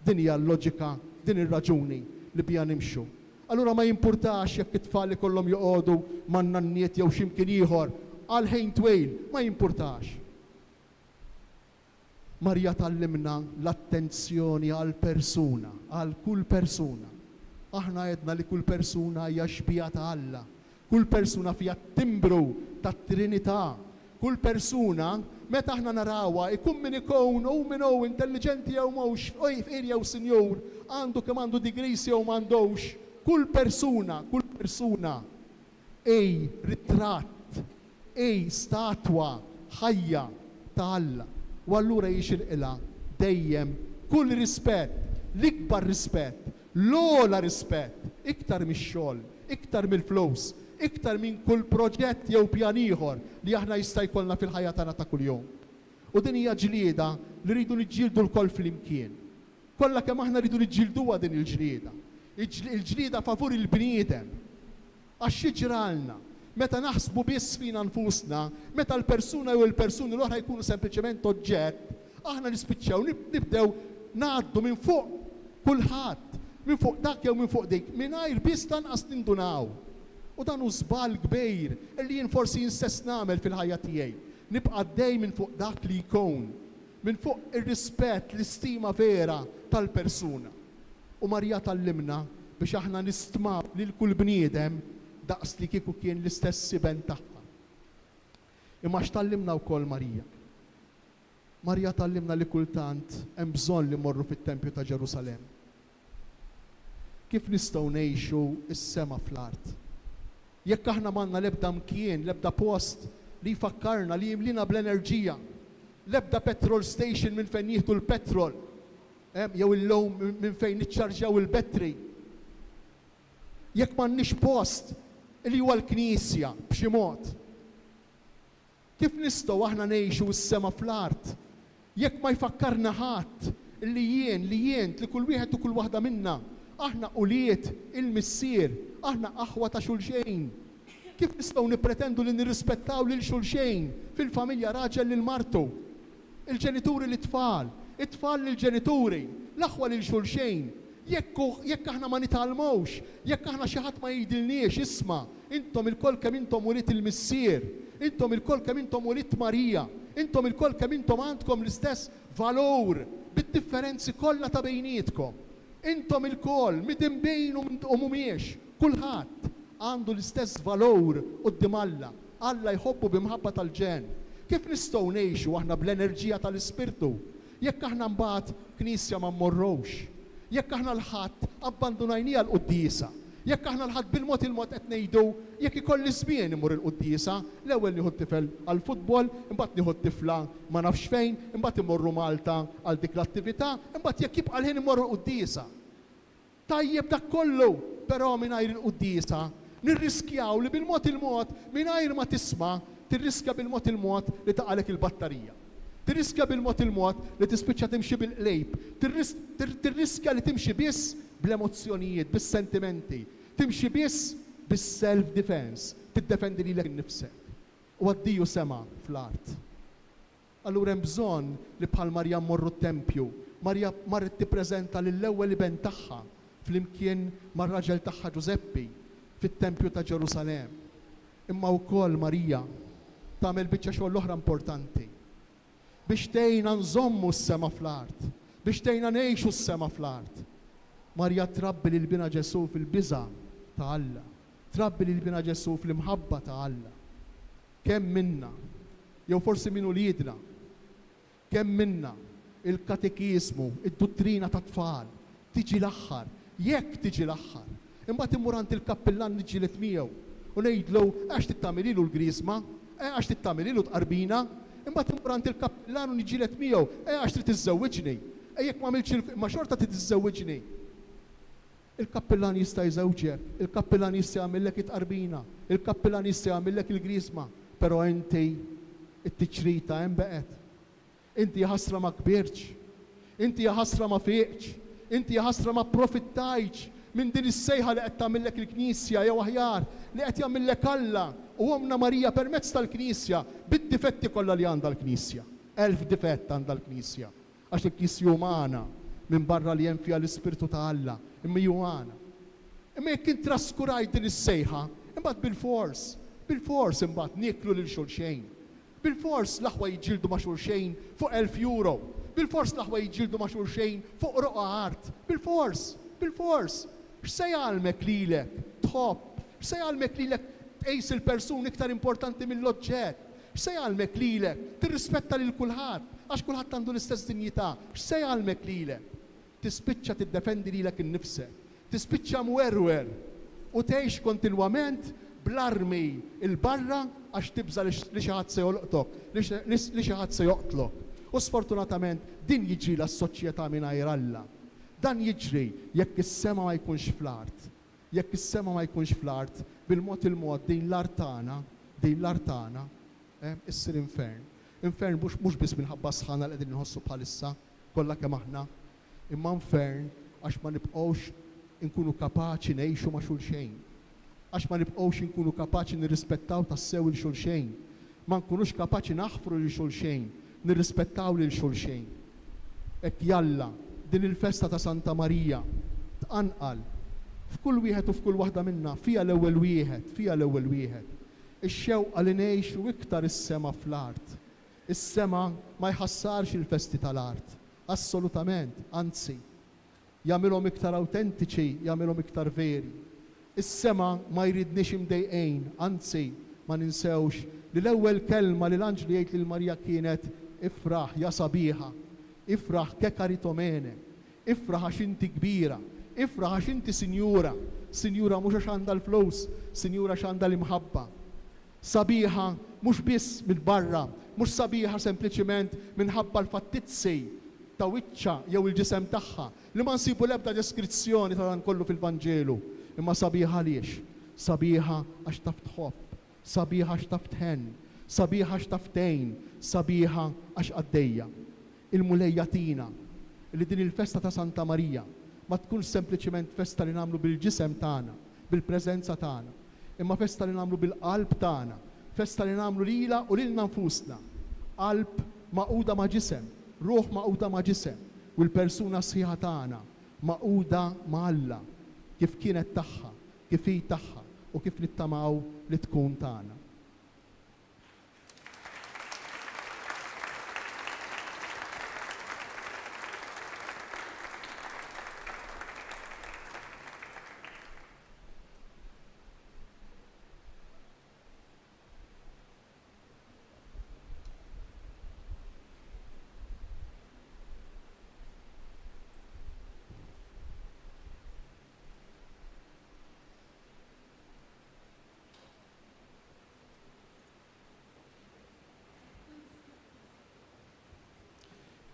Din hija l-loġika, din ir-raġuni li bija nimxu. Allura ma jimpurtax jekk it-tfal ikollhom joqogħdu man nanniet jew x'imkien ieħor għal ħejn twejl, ma jimpurtax. Marja tallimna l-attenzjoni għal persuna, għal kull persuna. Aħna għedna li kull persuna hija xbija ta' Alla, kull persuna fija timbru tat-Trinità, kull persuna meta aħna narawha ikun min ikun u min hu intelligenti jew mhux, fqirja jew sinjur, għandu kemm għandu degrees jew m'għandux, kull persuna ritratt, statwa ħajja ta' Alla. U allura jixilqilha dejjem kull rispett, l-ikbar rispett, l-ogħla rispett, iktar mix-xogħol, iktar mill-flus, iktar minn kull proġett jew pjan ieħor li aħna jista' jkollna fil-ħajja tagħna ta' kuljum. U din hija ġlieda li rridu niġġieldu l-koll flimkien. Kollha kemm aħna rridu niġġielduha din il-ġlieda. Il-ġlieda favur il-bniedem. Għax jiġralna meta naħsbu biss fina nfusna, meta l-persuna jew il-persuni l-oħra jkunu sempliċement oġġett, aħna nispiċċew nibdew ngħaddu minn fuq kulħadd, minn fuq dak jew minn fuq dik, mingħajr biss lanqas nindunaw. U dan hu żball kbir li jien forsi jinstess nagħmel fil-ħajja tiegħi. Nibqa' dej minn fuq dak li jkun. minn fuq ir-rispett, l-istima vera tal-persuna. U Marija tallimna biex aħna nistmaw lil kull bniedem daqs li kieku kien l-istess siben tagħha. Imma x'tallimna wkoll Marija? Marija tallimna li kultant hemm bżonn li morru fit-Tempju ta' Ġerusalem. Kif nistgħu ngħixu s-sema fl-art? Jekk aħna m'għandna l-ebda mkien, l-ebda post li jfakkarna li jimlina bl-enerġija, l-ebda petrol station minn fejn jieħdu l-petrol, jew il-lowm minn fejn niċċarġjaw il-bettri. Jekk m'għandniex post li huwa l-Knisja b'xi mod, kif nistgħu aħna ngħixu s-sema fl-art? Jekk ma jfakkarna ħadd li jien li kull wieħed u kull waħda minna aħna quliet il-missier, aħna aħwa ta' xulxejn. Kif nistgħu nippretendu li nirrispettaw lil xulxejn fil-familja raġel lil martu, il-ġenituri lil tfal, it-tfal lil ġenituri, l-aħwa lil xulxejn. Jekk aħna ma nitalmux, jekk aħna xi ħadd ma jgħidilniex isma' intom il-kol kemm intom uliet il-missier, intom il-kol kemm intom uliet Marija, intom il-kol kemm intom għandkom l-istess valur bid-differenzi kollha ta' bejnietkom. Intom il-kol midinbejn u mhumiex, kulħadd għandu l-istess valur quddiem Alla. Alla jħobbu bimħabba tal-ġen. Kif nistgħu ngħixu aħna bl-enerġija tal-Ispirtu? Jekk aħna mbagħad Knisja ma mmorrux, jekk aħna l-ħadd abbandunajnija l-qudiesa, jekk aħna l-ħadd bil-mod il-mod qed ngħidu jekk ikolli żmien imur il-qudiesa, l-ewwel nieħu t-tifel għall-futbol, imbagħad nieħu t-tifla ma nafx fejn, imbagħad imorru Malta għal dik l-attività, imbagħad jekk jibqa' l-ħin imorru l-qudiesa. Tajjeb dak kollu, però mingħajr il-qudiesa nirriskjaw li bil-mod il-mod mingħajr ma tisma' tirriskja bil-mod il-mod li taqalek il-batterija. Tirriskja bil-mod il-mod li tispiċċa timxi bil-qlejb, tirriskja li timxi biss bl-emozzjonijiet, bis-sentimenti, timxi biss bis-self-defense, tiddefendi lilek innifsek. U għaddiju sema fl-art. Allura hemm bżonn li bħal Marja mmorru t-tempju. Marja marret tippreżenta lill-ewwel iben tagħha flimkien mar-raġel tagħha Ġuseppi fit-Tempju ta' Ġerusalem. Imma wkoll Marija tagħmel biċċa xogħol oħra importanti biex tgħinna nżommu s-sema fl-art, biex tgħinna ngħixu s-sema fl-art. Marja trabbi lil bina Ġesu fil-biża' ta' Alla, trabbi lil bina Ġesu fl-imħabba ta' Alla. Kemm minna, jew forsi min uliedna, kemm minna il-katekismu, id-dottrina ta' tfal tiġi l-aħħar, jekk tiġi l-aħħar. Imbagħad immur għand il-kappillan niġġieled miegħu u ngħidlu għax tittamililu l-griżma, għax tittamililu tqarbina, imbagħad immur għand il-kappillan u niġġieled miegħu għax trid tiżżewwiġni, jekk m'għamilx ma xorta trid tiżżewwiġni. Il-kappillan jista' jżewġek, il-kappillan jista' jagħmellek it-tqarbina, il-kappillan jista' jagħmellek il-griżma, però inti t-tiċrita hemm beqgħet. Inti ħasra ma kbirx, inti ħasra ma fiqx, inti ħasra ma profittajx minn din is-sejħa li qed tagħmellek il-Knisja jew aħjar li qed jagħmellek Alla u Omna Marija permezz tal-Knisja bid-difetti kollha li għandha l-Knisja. 1000 difett għandha l-Knisja għax il-Knisja umana minn barra li hemm fiha l-Ispirtu ta' Alla, imma umana. Imma jekk int traskurajt din is-sejħa, imbagħad bil-fors imbagħad nieklu lil xulxejn. Bil-fors l-aħwa jiġġieldu ma' xulxejn fuq €1000, bil-fors l-aħwa jiġġieldu ma' xulxejn fuq roqa art, bil-fors. X'se jgħalmek lilek tħobb, x'se jgħalmek lilek tqejs il-persuni iktar importanti mill-oġġett, x'se jgħalmek lilek tirrispetta lil kulħadd, għax kulħadd għandu l-istess dinjità, x'se jgħalmek lilek tispiċċa tiddefendi lilek innifsek, tispiċċa mwerwer u tgħix kontinwament bl-armi il-barra għax tibża li xi ħadd se jolqtok, li xi ħadd se joqtlok. U sfortunatament din jiġri s-soċjetà mingħajr Alla. Dan jiġri jekk is-sema ma jkunx fl-art. Jekk is-sema ma jkunx fl-art, bil-mod il-mod din l-artana, issir infern. Infern mhux biss minħabba sħana li qegħdin inħossu bħalissa, kollha kemm aħna, imma infern għax ma nibqgħux inkunu kapaċi ngħixu ma' xulxejn. Għax ma nibqgħux inkunu kapaċi nirrispettaw tassew il xulxejn. Ma nkunux kapaċi naħfru lil xulxejn, nirrispettaw lil xulxejn. Hekk jalla din il-festa ta' Santa Marija tqanqal f'kull wieħed u f'kull waħda minna fiha l-ewwel wieħed. Ix-xewqa li ngħixu iktar is-sema fl-art. Is-sema ma jħassarx il-festi tal-art, assolutament, anzi, jagħmilhom iktar autentiċi, jagħmilhom iktar veri. Is-sema ma jridniex imdejqejn, anzi, ma ninsewx li l-ewwel kelma li l-anġlu jgħid lil Marija kienet ifraħ ja sabiħa, ifraħ ke karitomene, ifraħ għax inti kbira, ifraħ għax inti sinjura, sinjura mhux għax għandha l-flus, sinjura għax għandha l-imħabba. Sabiħa mhux biss mill-barra, mhux sabiħa sempliċiment minħabba l-fattizzi ta' wiċċa jew il-ġisem tagħha li ma nsibu l-ebda deskrizzjoni ta' dan kollu fil-Vanġelu. Imma sabiħa għaliex? Sabiħa għax taf tħobb, sabiħa għax taf tħenn, sabiħa għax taf tgħin, sabiħa għax għaddejja. Il-mulejja tina li din il-festa ta' Santa Marija ma tkun sempliċement festa li nagħmlu bil-ġisem tagħna, bil-preżenza tagħna, imma festa li nagħmlu bil-qalb tagħna, festa li nagħmlu lilha u lilna nfusna. Qalb maquda ma' ġisem, ruħ maquda ma' ġisem, u l-persuna sħiħa tagħna maquda ma' Alla kif kienet tagħha, kif hi tagħha u kif nittamaw li tkun tagħna.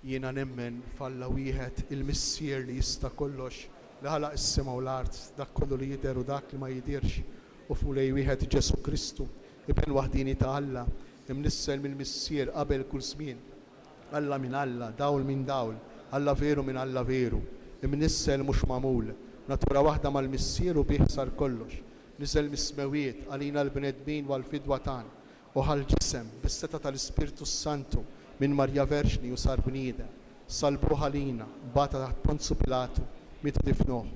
Jiena nemmen falla wieħed il-missier li jista' kollox li ħalaq is-sema u l-art, dak kollu li jidher u dak li ma jidirx, u fulej wieħed Ġesu Kristu, ibn waħdini ta' Alla, imnissel mill-missier qabel kull żmien. Alla minn Alla, dawl minn dawl, Alla veru minn Alla veru, imnissel mhux magħmul, natura waħda mal-missier u bih sar kollox. Niżel mis-smewiet għalina l-bnedmin u għall-fidwa tagħna, u ħal-ġisem bis-seta tal-Ispirtu Santu minn Marja Verġni u sar bniedem, salbuha lina, bata taħt Ponzu Pilatu, mitu difnuh.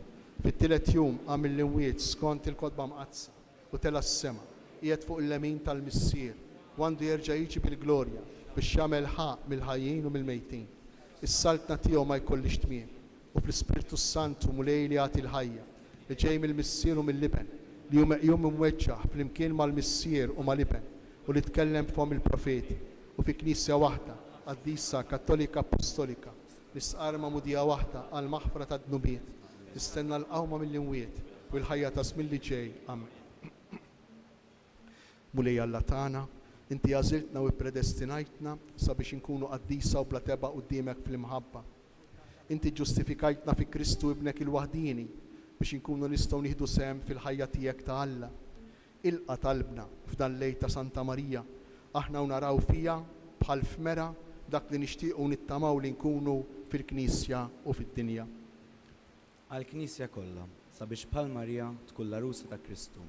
Fit-tielet jum għamil l-imwiet skont il-kodba mqazza u tela s-sema, qiegħed fuq il-lemin tal-missier, u għandu jerġa' jiġi bil-glorja biex jagħmel ħaq mill-ħajjin u mill-mejtin. Is-saltna tiegħu ma jkollix tmiem, u fl-Ispirtu Santu mulej li jagħti l-ħajja, li ġej mill-missier u mill-liben, li jum imweġġaħ fl-imkien mal-missier u mal-liben, u li tkellem f'hom il-profeti, u fi knisja waħda, qaddisa, kattolika, apostolika, nisqarma mudija waħda għal maħfra ta' dnubiet, nistenna l-qawma mill-imwiet u l-ħajja ta' żmien li ġej. Amen. Mulej Alla tagħna, inti għażiltna u ippredestinajtna sabiex inkunu qaddisa u bla teba quddiemek fl-imħabba. Inti ġustifikajtna fi Kristu ibnek il-waħdini biex inkunu nistgħu nieħdu sehem fil-ħajja tiegħek ta' Alla. Ilqa talbna f'dan lejl ta' Santa Marija, aħna u naraw fija bħal f'mera dak li nixtiequ nittamaw li nkunu fil-Knisja u fid-dinja. Għall-Knisja kollha sabiex bħal Marija tkun l-arusa ta' Kristu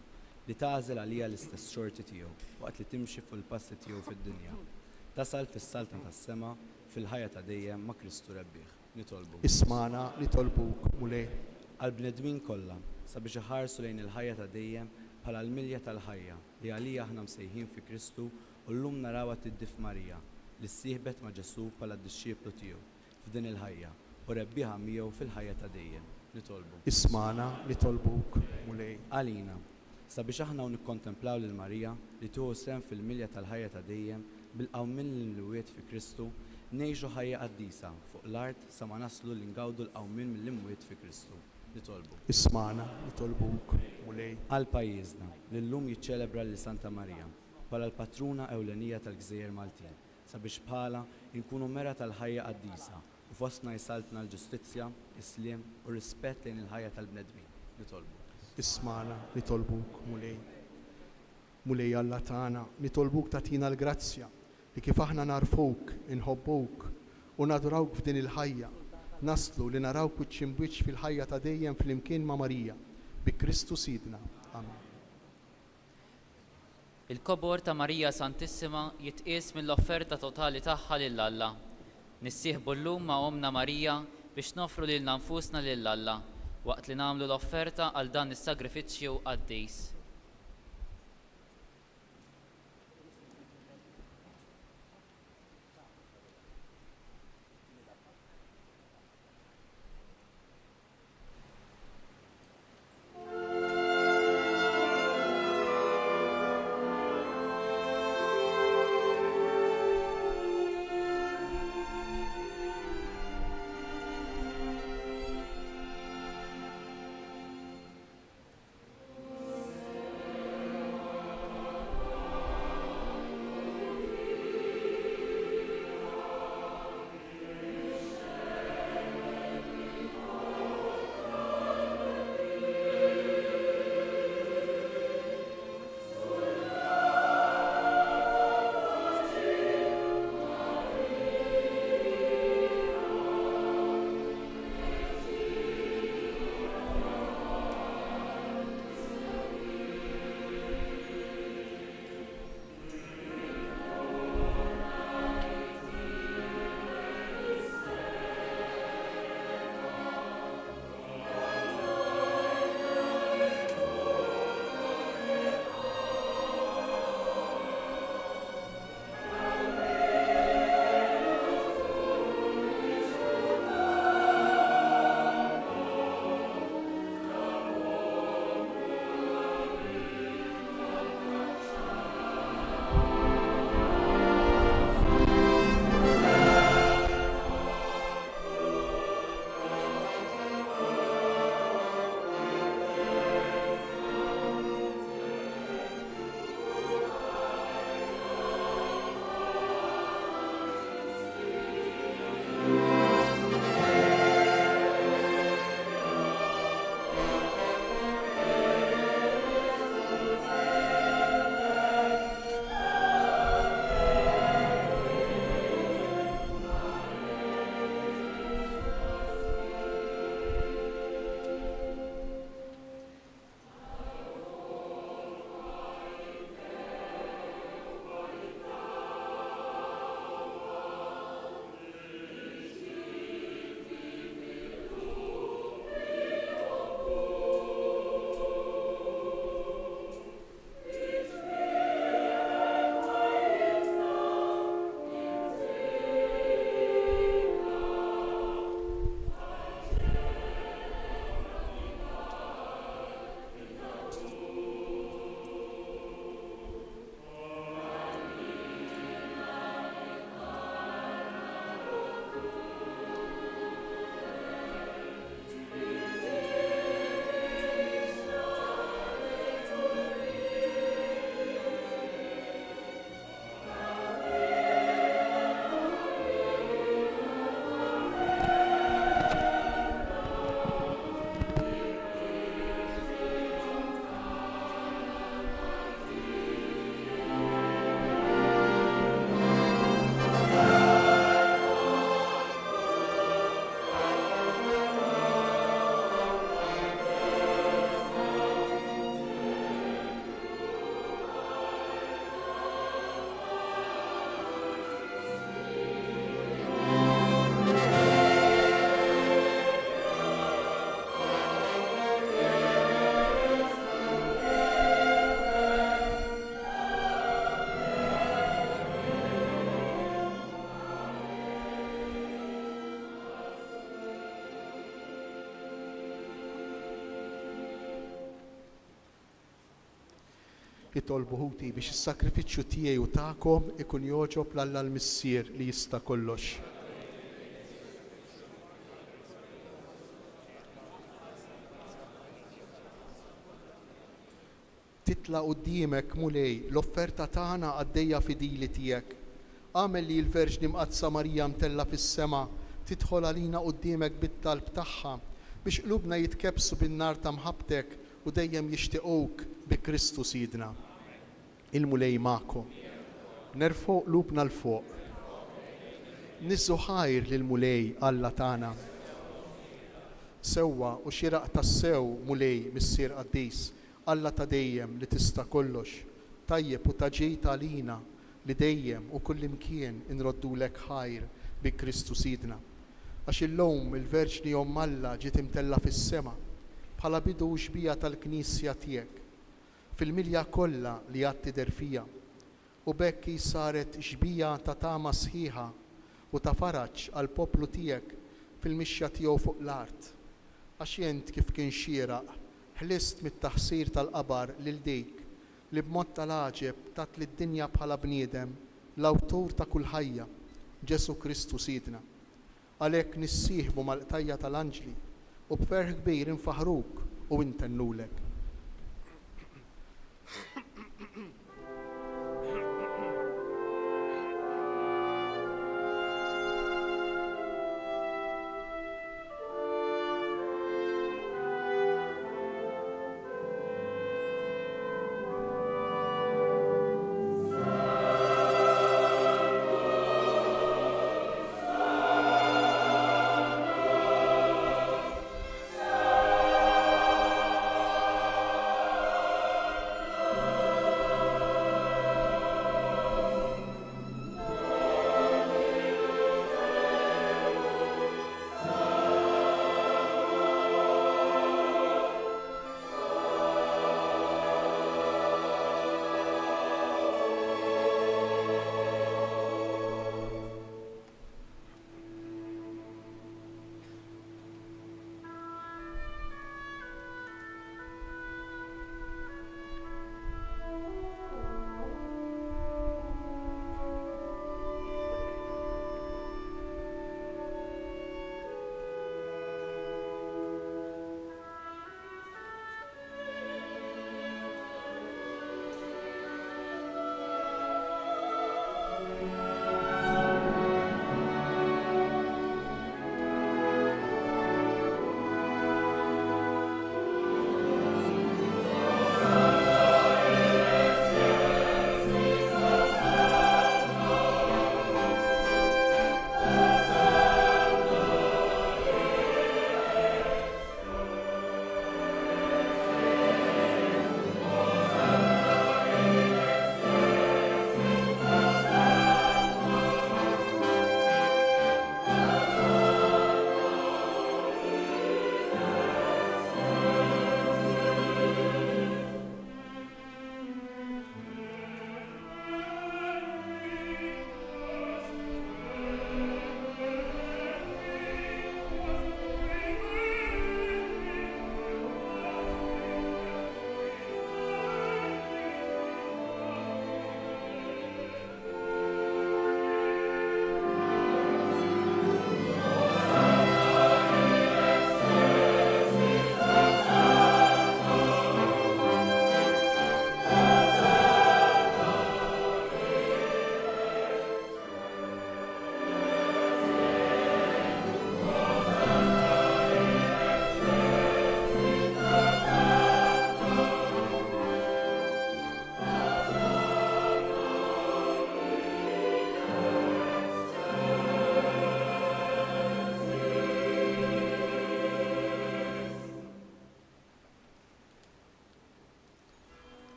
li tagħżel għalija l-istess xorti tiegħu waqt li timxi fuq il-passi tiegħu fid-dinja. Tasal fis-salta tas-sema fil-ħajja ta' dejjem ma' Kristu rebbieħ. Nitolbu. Ismana nitolbuk mulej. Għall-bnedmin kollha sabiex iħarsu lejn il-ħajja ta' dejjem bħala l-milja tal-ħajja li għalija aħna msejħin fi Kristu u llum narawha tiddif Marija li ssieħbet ma' Ġesu bħala d-disċieplu tiegħu f'din il-ħajja u rebbieħa miegħu fil-ħajja ta' dejjem. Nitolbu. Ismana nitolbuk mulej. Għalina sabiex aħna nikkontemplaw lil Marija li tieħu sehem fil-milja tal-ħajja ta' dejjem bil-qawmin l-imwiet fi Kristu ngħixu ħajja qaddisa fuq l-art sa ma naslu li ngawdu l-qawmin mill-imwiet fi Kristu. Nitolbu. Ismana nitolbuk mulej. Għal pajjiżna li llum jiċċelebra lil Santa Marija bħala l-patruna ewlenija tal-Gżejjer Maltin sabiex bħala nkunu mera tal-ħajja qaddisa u fostna jsaltna l-ġustizzja, is-sliem u rispett lejn il-ħajja tal-bnedmin. Nitolbu. Ismana nitolbuk mulej. Mulej Alla tagħna, nitolbuk tagħtina l-grazzja li kif aħna narfuk, inħobbuk u nadurawk f'din il-ħajja, naslu li narawk wiċċ fil-ħajja ta' dejjem fl-imkien ma' Marija, bi Kristu Sidna. Amen. Il-kobor ta' Marija Santissima jitqies mill-offerta totali tagħha lil Alla. Nissieħbu llum ma' omna Marija biex nofru lilna nfusna lil Alla waqt li nagħmlu l-offerta għal dan is-sagrifiċċju qaddis. jitolbu ħuti biex is-sakrifiċċju tiegħi u tagħkom ikun joġob l-Alla l-Missier li jista' kollox. Titla' quddiemek mulej l-offerta tagħna għaddejja fidili tiegħek. Għamel li l-Verġni mqadsa Marija mtella fis-sema tidħol għalina quddiemek bit-talb tagħha biex qlubna jitkebsu bin-nar ta' mħabbtek u dejjem jixtiequk bi Kristu Sidna. Il-mulej magħkom. Nerfgħu qlubna l fuq. Niżżu ħajr lil mulej Alla tagħna. Sewwa u xieraq tas-sew mulej Missier Qaddis, Alla ta' dejjem li tista' kollox, tajjeb u taġejt għalina li dejjem u kullimkien inroddulek ħajr bi Kristu Sidna. Għax illum il-Verġni Omm Alla ġiet imtella fis-sema bħala bidu xbija tal-Knisja tiegħek fil-milja kollha li għad tidher fija u bekk saret xbija ta' tama sħiħa u ta' faraġġ għall poplu tiegħek fil-mixja tiegħu fuq l-art. Għax jent kif kien xieraq ħlist mit-taħsir tal-qabar lil dik li b'mod tal-għaġeb tat lid-dinja bħala bniedem l-awtur ta' kull ħajja, Ġesu Kristu Sidna. Għalhekk nissieħbu mal-qtajja tal-anġli u b'ferħ kbir infaħruk u intennulek.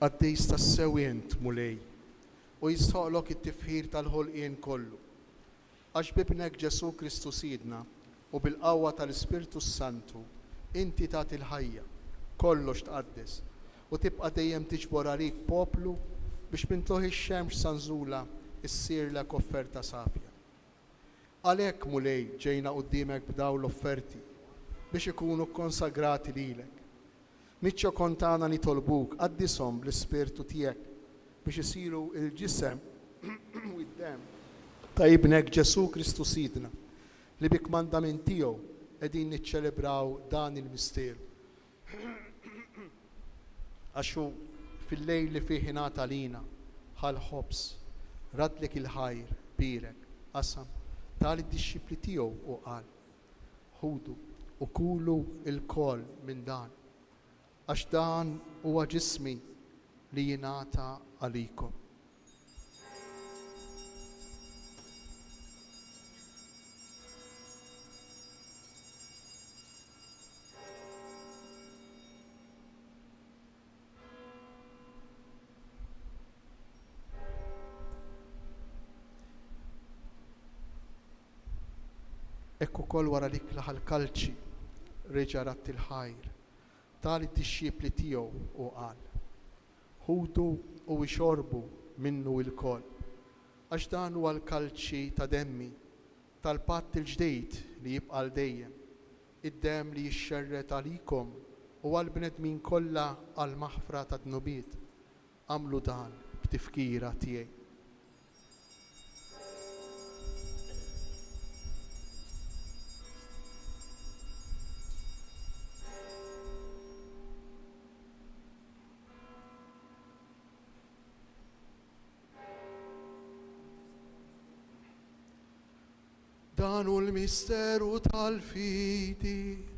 Qaddis tas-sewient mulej u jistħoqlok it-tifħir tal-ħolqien kollu. Għax bibnek Ġesu Kristu Sidna u bil-qawwa tal-Ispirtu Santu inti tagħti l-ħajja kollox tqaddes u tibqa' dejjem tiġbor għalik poplu biex mintluħ ix-xemx sanżula issirlek offerta safja. Għalhekk mulej ġejna quddiemek b'dawn l-offerti biex ikunu konsagrati lilek. Miċċo kontana nitolbuk qaddisom bl-ispirtu tiegħek biex isiru il-ġisem u d-dem ta' ibnek Ġesu Kristu Sidna li bik mandament tiegħu qegħdin niċċelebraw dan il-misteru. Għaxu fil-lejl li fih ingħata lina ħal-ħobs radlek il-ħajr birek qasam tal-id-dixxipli tiegħu u qal ħudu u kulu il-kol minn dan għax dan huwa ġismi li jingħata għalikom. Ekku kol wara lik laħal kalċi reġa' rat il-ħajr tal id-dixxipli tiegħu u qal ħudu u ixorbu minnu il-kol għax dan huwa l-kalċi ta' demmi tal-patt il-ġdejd li jibqa' l dejjem id-dem li jixxerret għalikom u għall-bnedmin kollha għal maħfra ta' tnubiet għamlu dan b'tifkira tiegħi. Dan hu l-misteru tal-fidi.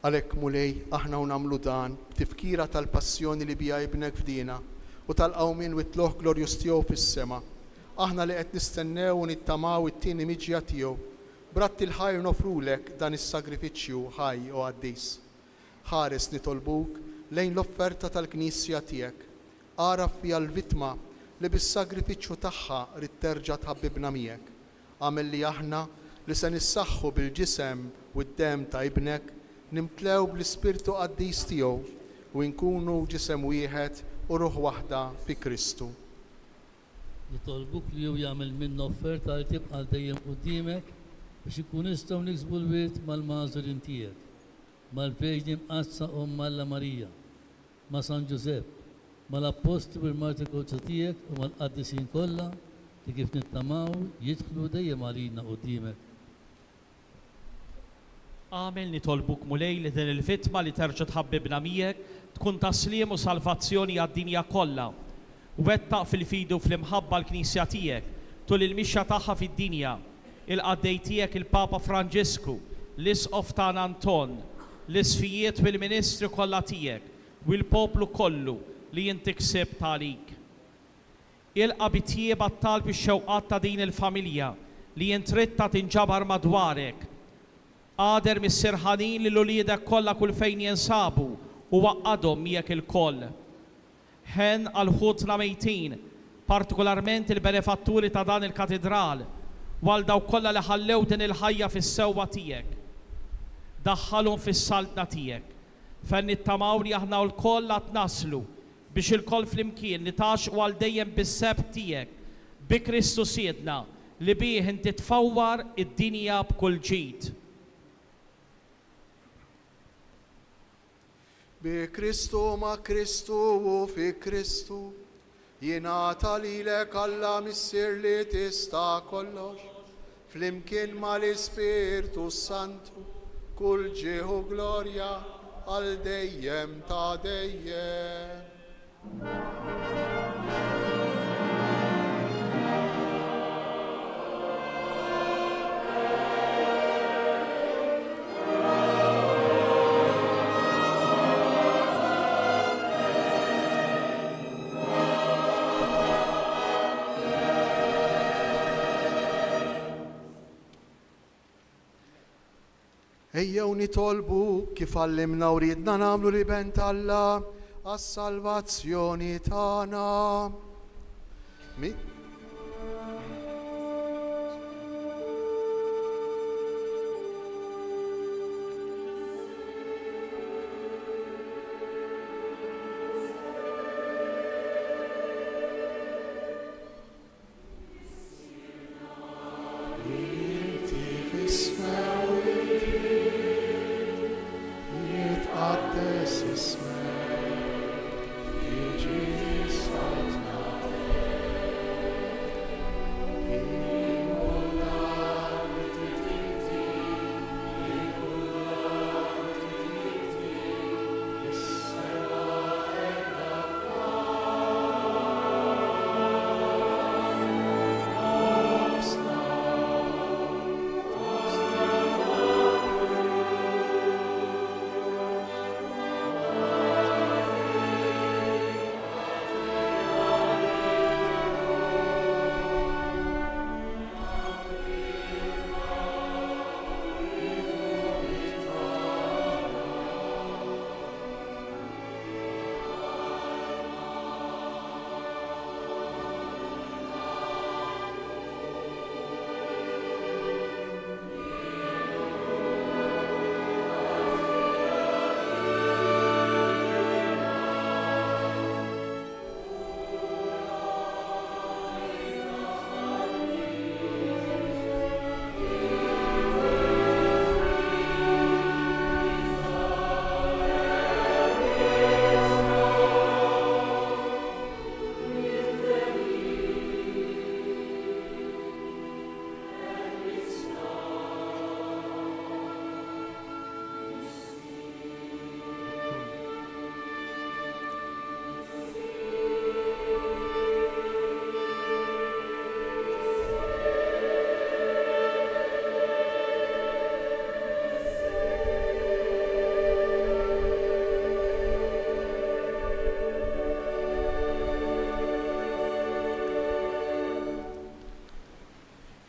Għalhekk mulej aħna nagħmlu dan b'tifkira tal-passjoni li bija ibnek fdina u tal-qawmin u t-tloħ glorjus tiegħu fis-sema. Aħna li qed nistennew u nittamaw it-tieni miġja tiegħu b'ratt il-ħajr nofrulek dan is-sagrifiċċju ħaj u għaddis. Ħares nitolbuk lejn l-offerta tal-Knisja tiegħek. Għaraf fiha l-vittma li bis-sagrifiċċju tagħha rid terġa' tħabbibna miegħek. Għamel li aħna li se nissaħħu bil-ġisem u d-dem ta' ibnek nimtlew bl-Ispirtu Qaddis tiegħu u nkunu ġisem wieħed u ruħ waħda fi Kristu. Nitolbuk li hu jagħmel minna offerta li tibqa' dejjem quddiemek biex ikun nistgħu niksbu l-wirt mal-Mażurin tiegħek, mal-Verġni Mqassa Omm Alla Marija, ma' San Ġusepp, mal-Apostli bil-Marti Koċċa tiegħek u mal-qaddisin kollha li kif nittamaw jidħlu dejjem għalina quddiemek. Għamel nitolbuk mulej li din il-vittma li terġa' tħabbibna miegħek tkun taslim u salvazzjoni għad-dinja kollha. Wettaq fil-fidu fl-imħabba l-Knisja tiegħek tul il-mixja tagħha fid-dinja, il-qaddej tiegħek il-Papa Franġisku, l-Isqof tagħna Anton, l-isfijiet u l-Ministri kollha tiegħek u l-poplu kollu li inti ksibt għalik. Ilqa' bitjieb għat-talb ix-xewqat ta' din il-familja li jintritta tinġabar madwarek. Għader mis-sirħanin li l-uliedek kollha kull fejn jinsabu u waqqadhom miegħek il-koll. Ħen għal ħutna mejtin, partikolarment il-benefatturi ta' dan il-katedral, għal daw kollha li ħallew din il-ħajja fis-sewwa tiegħek. Daħħalhom fis-saltna tiegħek. Fejn nittamaw li aħna l-koll qed naslu biex il-koll flimkien nitaxqu għal dejjem bis-sebt tiegħek bi Kristu Siedna li bih inti tfawwar id-dinja b'kull ġid. Bi Kristu ma' Kristu u fi Kristu jingħata lilek Alla missier li tista' kollox flimkien mal-Ispirtu Santu kull ġieħu glorja għal dejjem ta' dejjem. Ejjew nitolbu kif għallimna u ridna nagħmlu li bent Alla għas-salvazzjoni tagħna.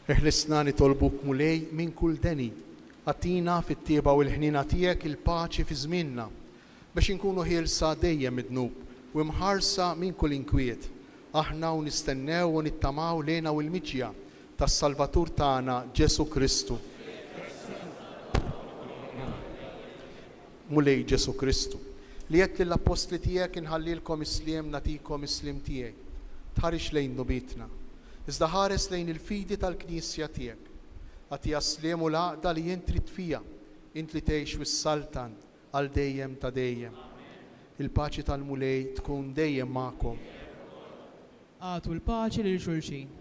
Eħlisna nitolbuk mulej minn kull deni, għatina fit-tieba u l-ħnina tiegħek il-paċi fi żmienna biex inkunu ħielsa dejjem id-dnub u mħarsa minn kull inkwiet. Aħna u nistennew u nittamaw lejna u l-miġja tas-Salvatur tagħna Ġesu Kristu. Mulej Ġesu Kristu, li qed lill-apostli tiegħek inħallilkom isliem natikom islim tiegħi. Tħarix lejn nubitna. Iżda ħares lejn il-fidi tal-Knisja tiegħek. Għatija sliem u l-għaqda li jien trid fija, int li tgħix fis-saltan għal dejjem ta' dejjem. Il-paċi tal-mulej tkun dejjem magħkom. Għatu l-paċi lil xulxin.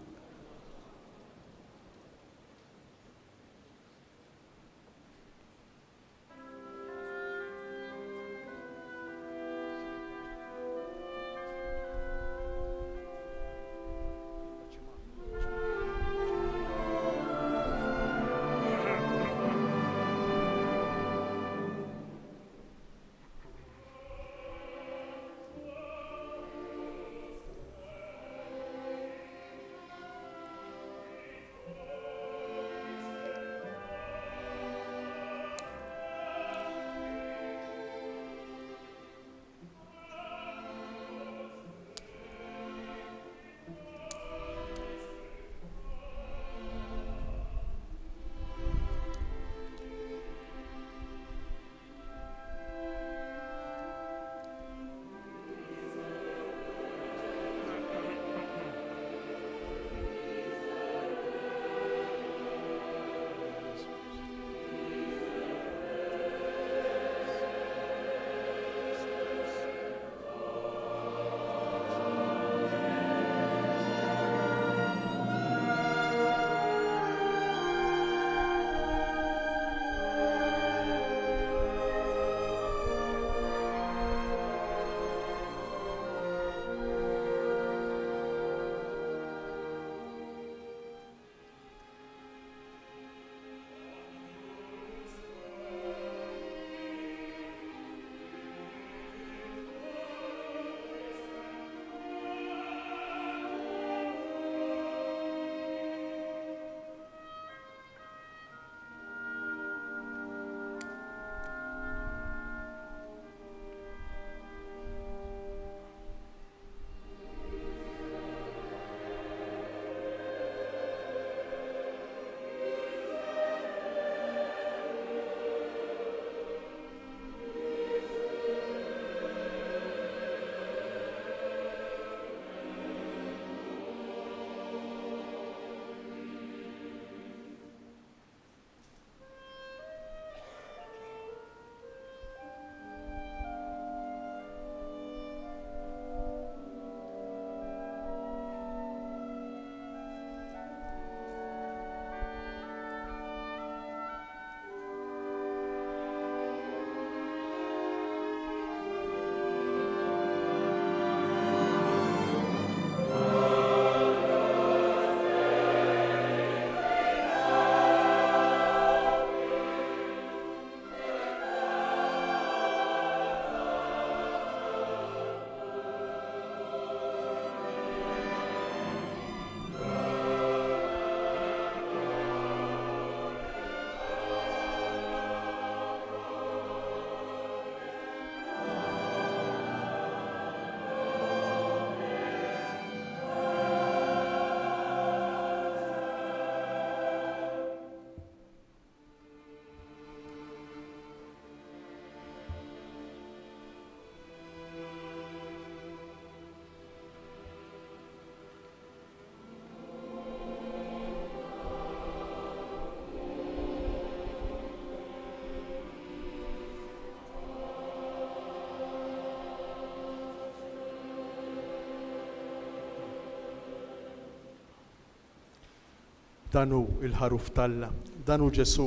danu il-ħaruf Talla, danu Ġesu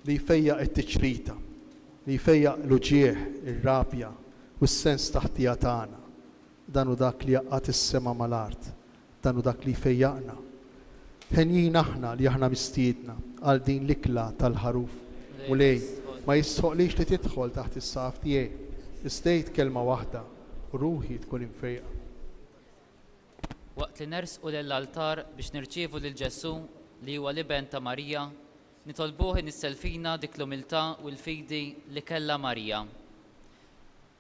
li jfejjaq it-tiċrita, li jfejjaq l-uġieħ, ir-rabja u s-sens taħtija tagħna. Danu dak li jaqqat is-sema mal-art, danu dak li jfejjaqna. Ħenjin aħna li aħna mistiedna għal din l-ikla tal-ħaruf. U lej, ma jistħoqlix li tidħol taħt is-saf tiegħi. Istejt kelma waħda u ruħi tkun imfejqa. Waqt li nersqu l-altar biex nirċievu lil Ġesu li huwa liben ta' Marija, nitolbuh nisselfina dik l-umiltà u l-fidi li kellha Marija.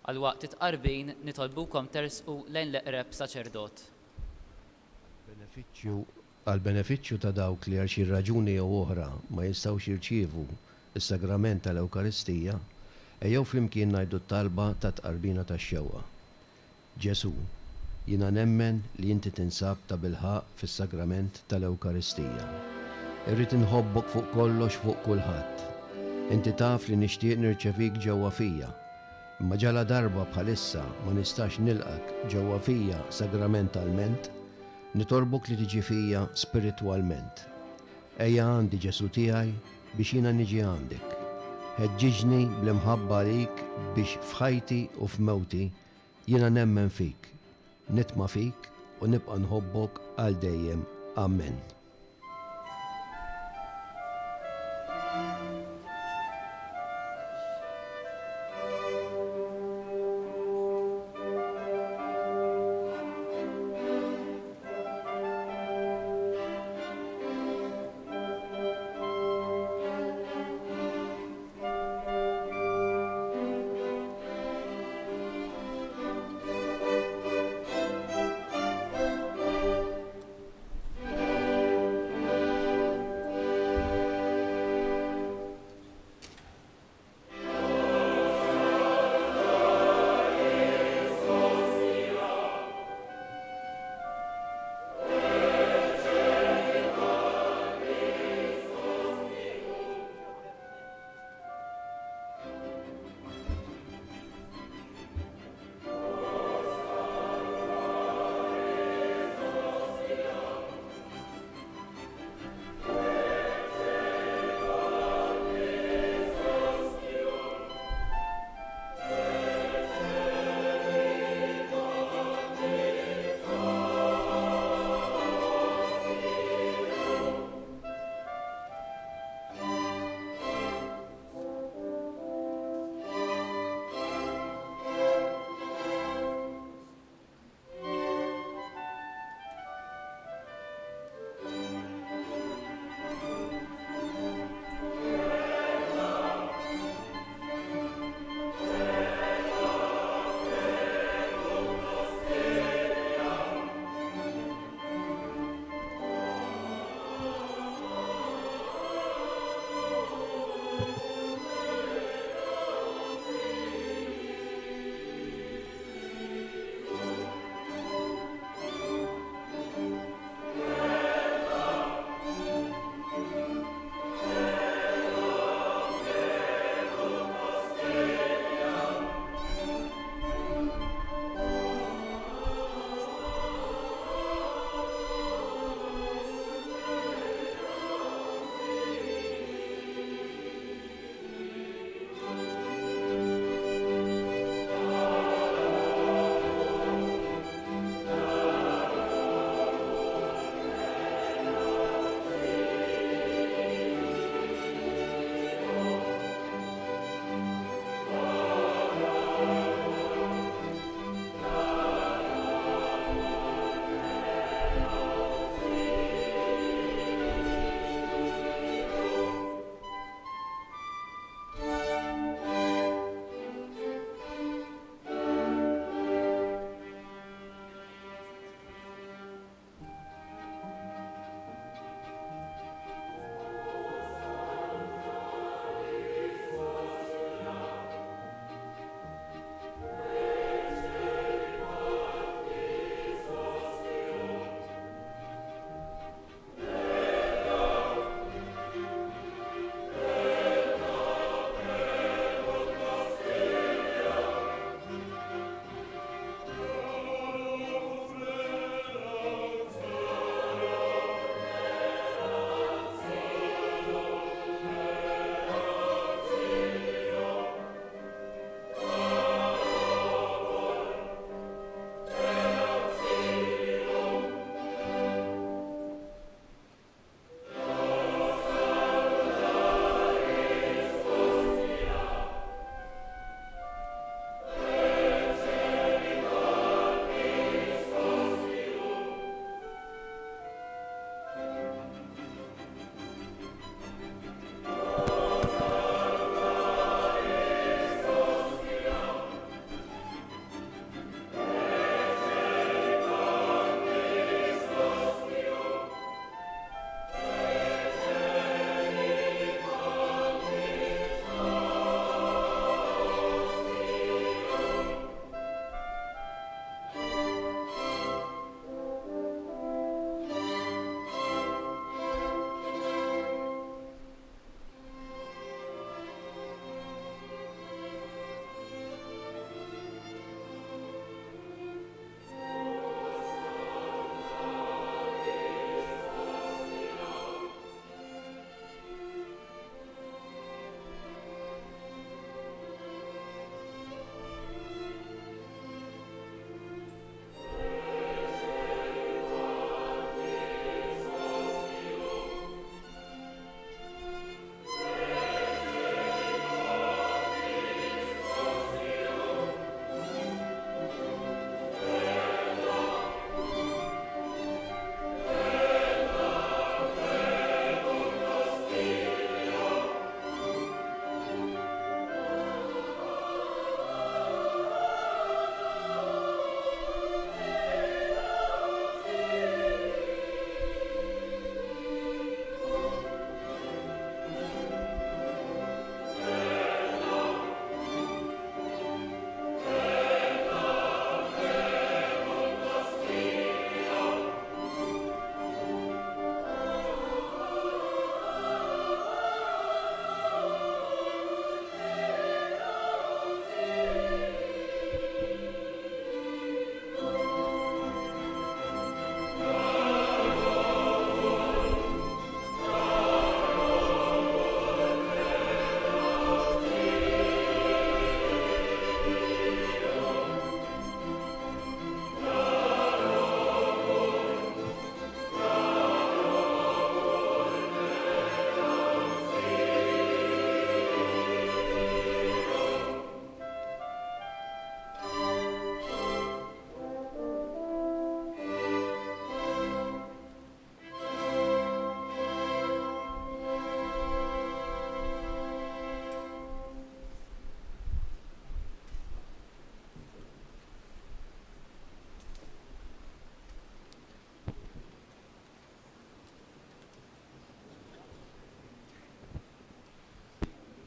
Għal waqt it-qarbin nitolbukom tersqu lejn l-eqreb saċerdot. Għal benefiċċju ta' dawk li għal xi raġuni jew oħra ma jistgħux jirċievu is-sagrament tal-Ewkaristija, ejjew flimkien ngħidu t-talba ta' tqarbina tax-xewqa. Ġesu, jiena nemmen li inti tinsab ta' bilħaq fis-sagrament tal-Ewkaristija. Irrid inħobbok fuq kollox fuq kulħadd. Inti taf li nixtieq nirċevik ġewwa fija, imma ġala darba bħalissa ma nistax nilqak ġewwa fija sagramentalment, nitolbok li tiġi fija spiritwalment. Ejja għandi Ġesu tiegħi biex jiena niġi għandek. Ħeġġiġni bl-imħabba għalik biex f'ħajti u f'mewti jiena nemmen fik, nitma' fik u nibqa' nħobbok għal dejjem. Amen.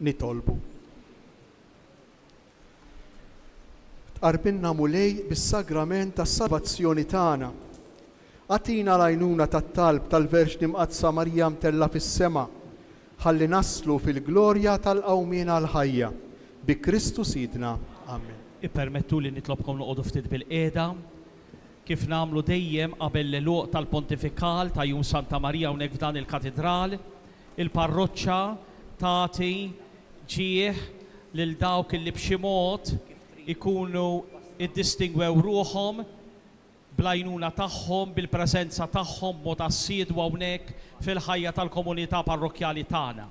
nitolbu. Tqarbilna mulej bis-sagrament tas-salvazzjoni tagħna. Atina l-għajnuna tat-talb tal-Verġni Mqadsa Marija mtella fis-sema, ħalli naslu fil-glorja tal-qawmina l-ħajja. Bi Kristu Sidna. Amen. Ippermettu li nitlobkom noqogħdu ftit bil-qiegħda kif nagħmlu dejjem qabel l-eluq tal-pontifikal ta' Jum Santa Marija hawnhekk f'dan il-katedral, il-parroċċa tagħti ġieħ lil dawk li b'xi mod ikunu iddistingwew ruhom bl-għajnuna tagħhom, bil-preżenza tagħhom mod assiedwu hawnhekk fil-ħajja tal-komunità parrokjali tagħna.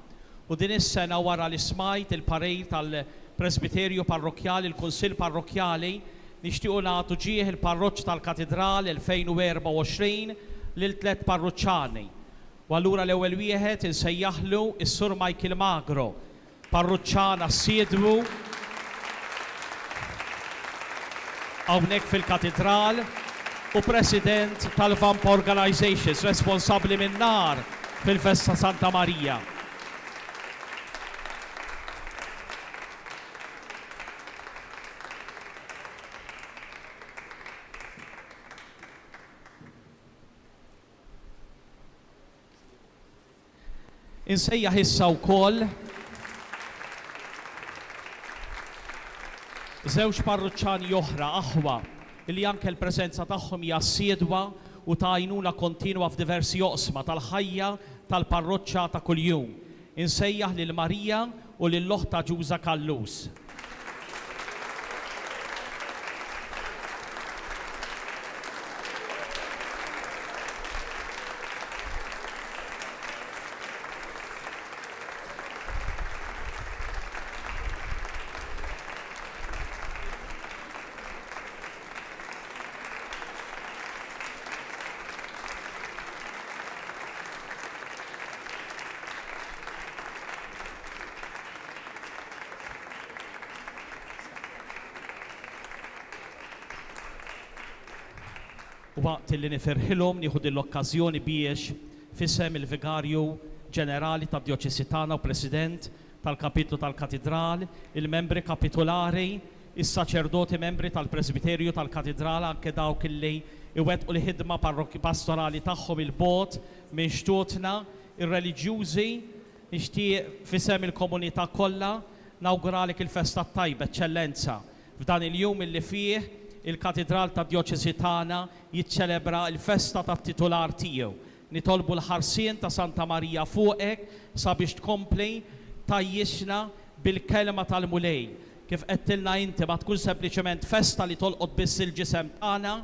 U din is-sena wara li smajt il-parir tal-Presbiterju Parrokjali, il-Kunsill Parrokjali, nixtiequ nagħtu ġieħ il-parroċċ tal-Katedral 2024 lil 3 parroċċani. U allura l-ewwel wieħed insejjaħlu is-Sur Michael Magro, parroċċan assiedwu hawnhekk fil-Katedral u President tal-Vamp Organizations, responsabbli min-nar fil-Festa Santa Marija. Insejjaħ issa wkoll żewġ parroċċani oħra aħwa li anke l-preżenza tagħhom hija assiedwa u ta' għajnuna kontinwa f'diversi oqsma tal-ħajja tal-parroċċa ta' kuljum. Insejjaħ lil Marija u lil Loħta Ġuża Kallus. Waqt li nifirħilhom nieħu din l-okkażjoni biex fisem il-Vigarju Ġenerali tad-Djoċesi tagħna u President tal-Kapitlu tal-Katedral, il-membri kapitolari, is-saċerdoti membri tal-Presbiterju tal-Katedral, anke dawk illi iwettqu l-ħidma pastorali tagħhom il-bogħod minn xtutna, ir-reliġjużi, nixtieq fisem il-komunità kollha nawguralek il-festa tajba, eċċellenza, f'dan il-jum illi fih il-Katedral tad-Djoċesi tagħna jiċċelebra l-festa tat-titular tiegħu. Nitolbu l-ħarsien ta' Santa Marija fuqek sabiex tkompli tajjixna bil-kelma tal-mulej. Kif qedtilna inti ma tkun sempliċement festa li tolqot biss il-ġisem tagħna,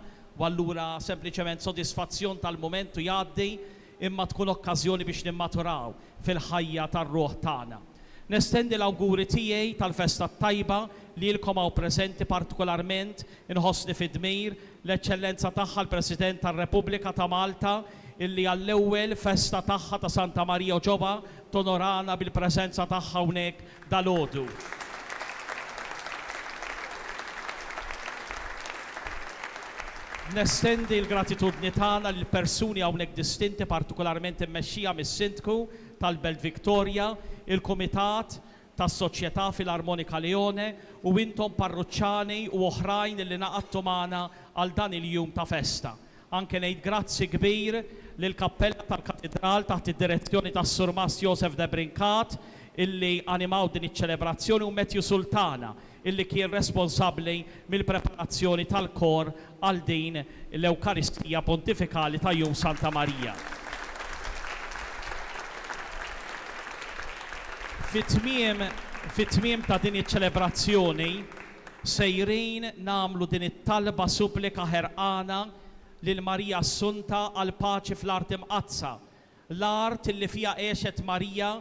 u allura sempliċement sodisfazzjon tal-momentu jgħaddi, imma tkun okkażjoni biex nimmaturaw fil-ħajja tar-ruħ tagħna. Nestendi l-awguri tiegħi tal-festa tajba li lkom hawn preżenti partikolarment inħossni fid-dmir l-eċċellenza tagħha l-President tar-Repubblika ta' Malta illi għall-ewwel festa tagħha ta' Santa Marija ġoba tonorana bil-preżenza tagħha hawnhekk dalgħodu. Nestendi l-gratitudni tagħna lil persuni hawnhekk distinti partikolarment immexxija mis-Sindku tal-Belt Victoria, il-Kumitat tas-Soċjetà Filarmonika Leone u intom parroċċani u oħrajn li naqadtu magħna għal dan il-jum ta' festa. Anke ngħid grazzi kbir lill-Kappella tal-Katedral taħt id-direzzjoni tas-Sur Mas Joseph de Brincat illi animaw din iċ-ċelebrazzjoni u Matthew Sultana illi kien responsabbli mill-preparazzjoni tal-kor għal din l-Ewkaristija Pontifikali ta' Jum Santa Marija. Fit-tmiem ta' din iċ-ċelebrazzjoni sejrin namlu din it-talba supplika ħerqana lil Marija Assunta għal paċi fl-art imqazza, l-art illi fija għexet Marija,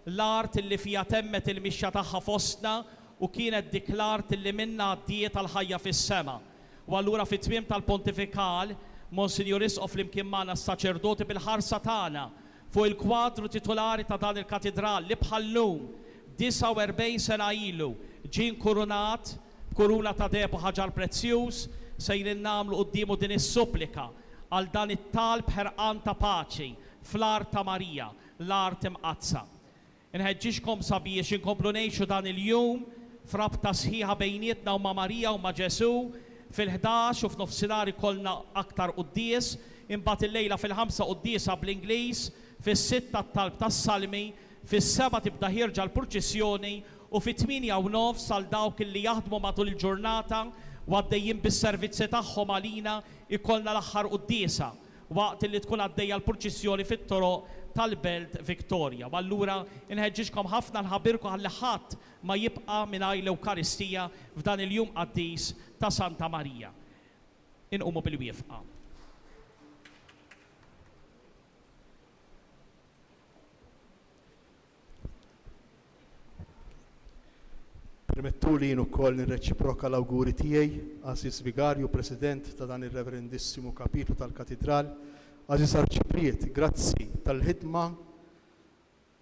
l-art illi fija temmet il-mixja tagħha fostna u kienet dik l-art illi minna għaddiet tal-ħajja fis-sema. U allura fit-tmiem tal-Pontifikal, Monsignor Isqof flimkien magħna s-saċerdoti bil-ħarsa tagħna fuq il-kwadru titolari ta' dan il-katedral li bħallum 49 sena ilu ġie nkurunat b'kuruna ta' debo ħaġar prezzjuż sejrin nagħmlu qudiemu din is-supplika għal dan it-talb ħerqan ta' paċi fl-art ta' Marija, l-art imqazza. Inħeġġixkom sabiex inkomplu ngħixu dan il-jum frabta sħiħa bejnietna u ma' Marija u ma' Ġesu fil-11 u f'nofsinhar ikollna aktar quddies, imbagħad il-lejla fil-5 quddiesa bl-Ingliż, fis-6 talb tas-salmi, fis-7 tibda ħirġa l-purċissjoni u fit-8 u nofs sal dawk li jaħdmu matul il-ġurnata u għaddejjin bis-servizzi tagħhom għalina ikollna l-aħħar quddiesa waqt li tkun għaddejja l-purċissjoni fit-toroq tal-Belt Victoria. U allura inħeġġixkom ħafna nħabbirkom ħalli ħadd ma jibqa' mingħajr l-Ewkaristija f'dan il-jum qaddis ta' Santa Marija. Inqumu bil-wieqfa. Permettu li jien ukoll nirreċiproka l-awguri tiegħi Aziz Vigarju, President ta' dan ir-Reverendissimu Kapitlu tal-Katedral, Aziz Arċipriet, grazzi tal-ħidma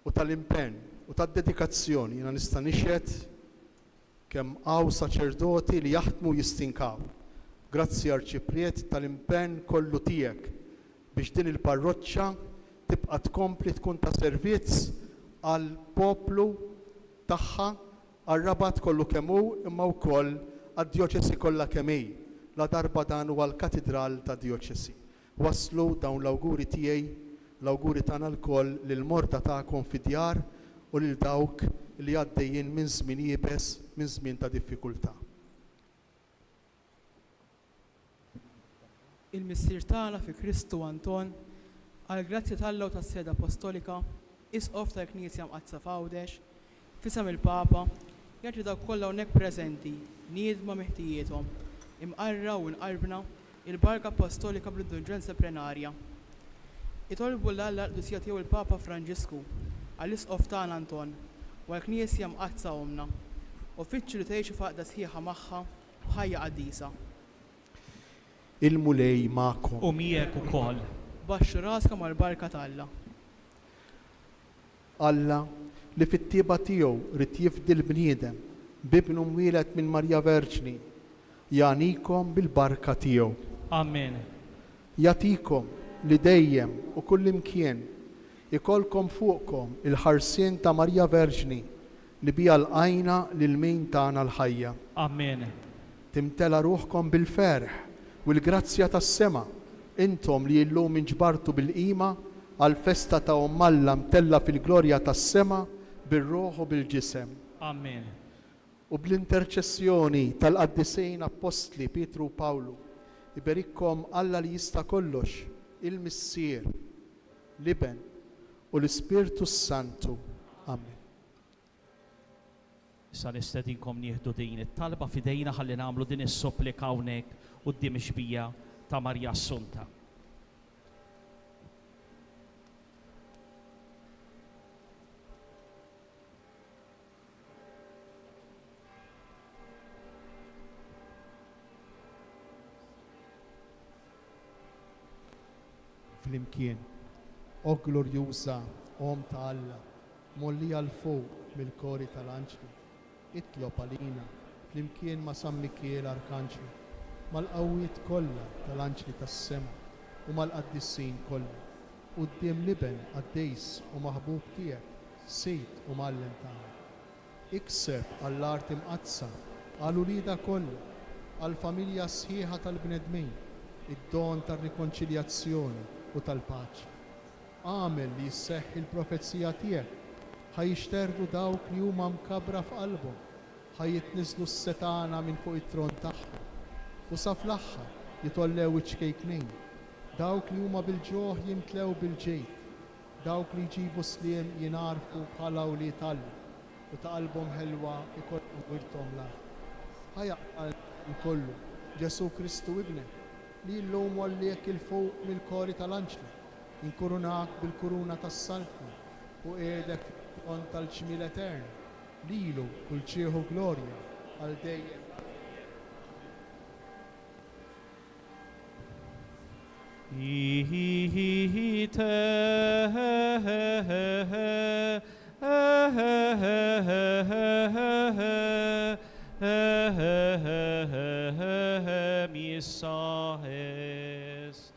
u tal-impenn u tad-dedikazzjoni. Jiena nista' nixhed kemm hawn saċerdoti li jaħdmu jistinkaw. Grazzi Arċipriet tal-impenn kollu tiegħek biex din il-parroċċa tibqa' tkompli tkun ta' servizz għall poplu tagħha, għar-Rabat kollu kemm hu imma wkoll għad-Djoċesi kollha kemm hi, la darba dan huwa l-Katedral ta' Djoċesi. Waslu dawn l-awguri tiegħi, l-awguri tagħna lkoll lil morta tagħkom fid-djar u lil dawk li għaddejjin minn żmien jiebes, minn żmien ta' diffikultà. Il-missier tagħna fi Kristu Anton, għal grazzi tal-law tas-Seda Apostolika, isqof tal-Knisja Mqazza f'Għawdex, fisem il-Papa, jagħti dawk kollha hawnhekk preżenti, niedma meħtijietom, imqarra u nqarbna il-Barka Apostolika bl-indulġenza plenarja. Itolbu l-Qudusija tiegħu il-Papa Franġisku għall-isqof tagħna Anton u għall-Knisja Mqazza omna, u fitxu li tgħixu faqda sħiħa magħha b'ħajja qaddisa. Il-mulej magħkom. U miegħek ukoll. Baxxu raskom għall-barka tal-Alla. Alla li fit-tieba tiegħu rid jifdi l-bniedem bibnu mwieled minn Marja Verġni, jagħnikom bil-barka tiegħu. Amen. Jagħtikom li dejjem u kullimkien ikolkom fuqkom il-ħarsien ta' Marja Verġni li biha lqajna lil min tagħna l-ħajja. Amen. Timtela ruħkom bil-ferħ u l-grazzja tas-sema, intom li llum inġbartu bil-qima għal-festa ta' Alla mtella fil-glorja tas-sema bir-ruħ u bil-ġisem. Amen. U bl-interċessjoni tal-qaddisejn Apostli Pietru u Pawlu, iberikkom Alla li jista' kollox, il-Missier, l-Iben u l-Ispirtu Santu. Amen. Issa nistedinkom nieħdu din it-talba fidejna ħalli nagħmlu din is-supplika hawnhekk quddiem ix-xbija ta' Marja Assunta. Flimkien, o glorjuża Om ta' Alla, molli għal fuq mill-kori tal-anċli, itlob għalina flimkien ma' San Mikiel Arkanċlu, mal-qawwiet kollha tal-anċli tas-sema u mal-qaddissin kollha, quddiem l-Iben għaddejs u maħbub tiegħek, Sejt u Mgħallem tagħna. Ikseb għall-art imqazza, għall-ulida kollha, għall-familja sħiħa tal-bnedmin, id-don tar-rikonċiljazzjoni u tal-paċi. Għamel li jisseħħ il-profezija tiegħek, ħajixterdu dawk li huma mkabbra f'qalbhom, ħajjitniżlu s-setana minn fuq it-tron tagħhom. U sa fl-aħħar jitollew iċ-ċkejknejn, dawk li huma bil-ġoħ jimtlew bil-ġejt, dawk li jġibu sliem jinarfu bħala wlied Alla u ta' qalbhom ħelwa ikollhom wirthom l-art. Ħajaqal kollu Ġesu Kristu ibnek, li llum walliek il-fuq mill-kori tal-anċli, inkurunak bil-kuruna tas-salħu u qiegħdek fil-tron tal-ġmiel etern, lilu kull ċieħu glorja għal dejjem. Missa est.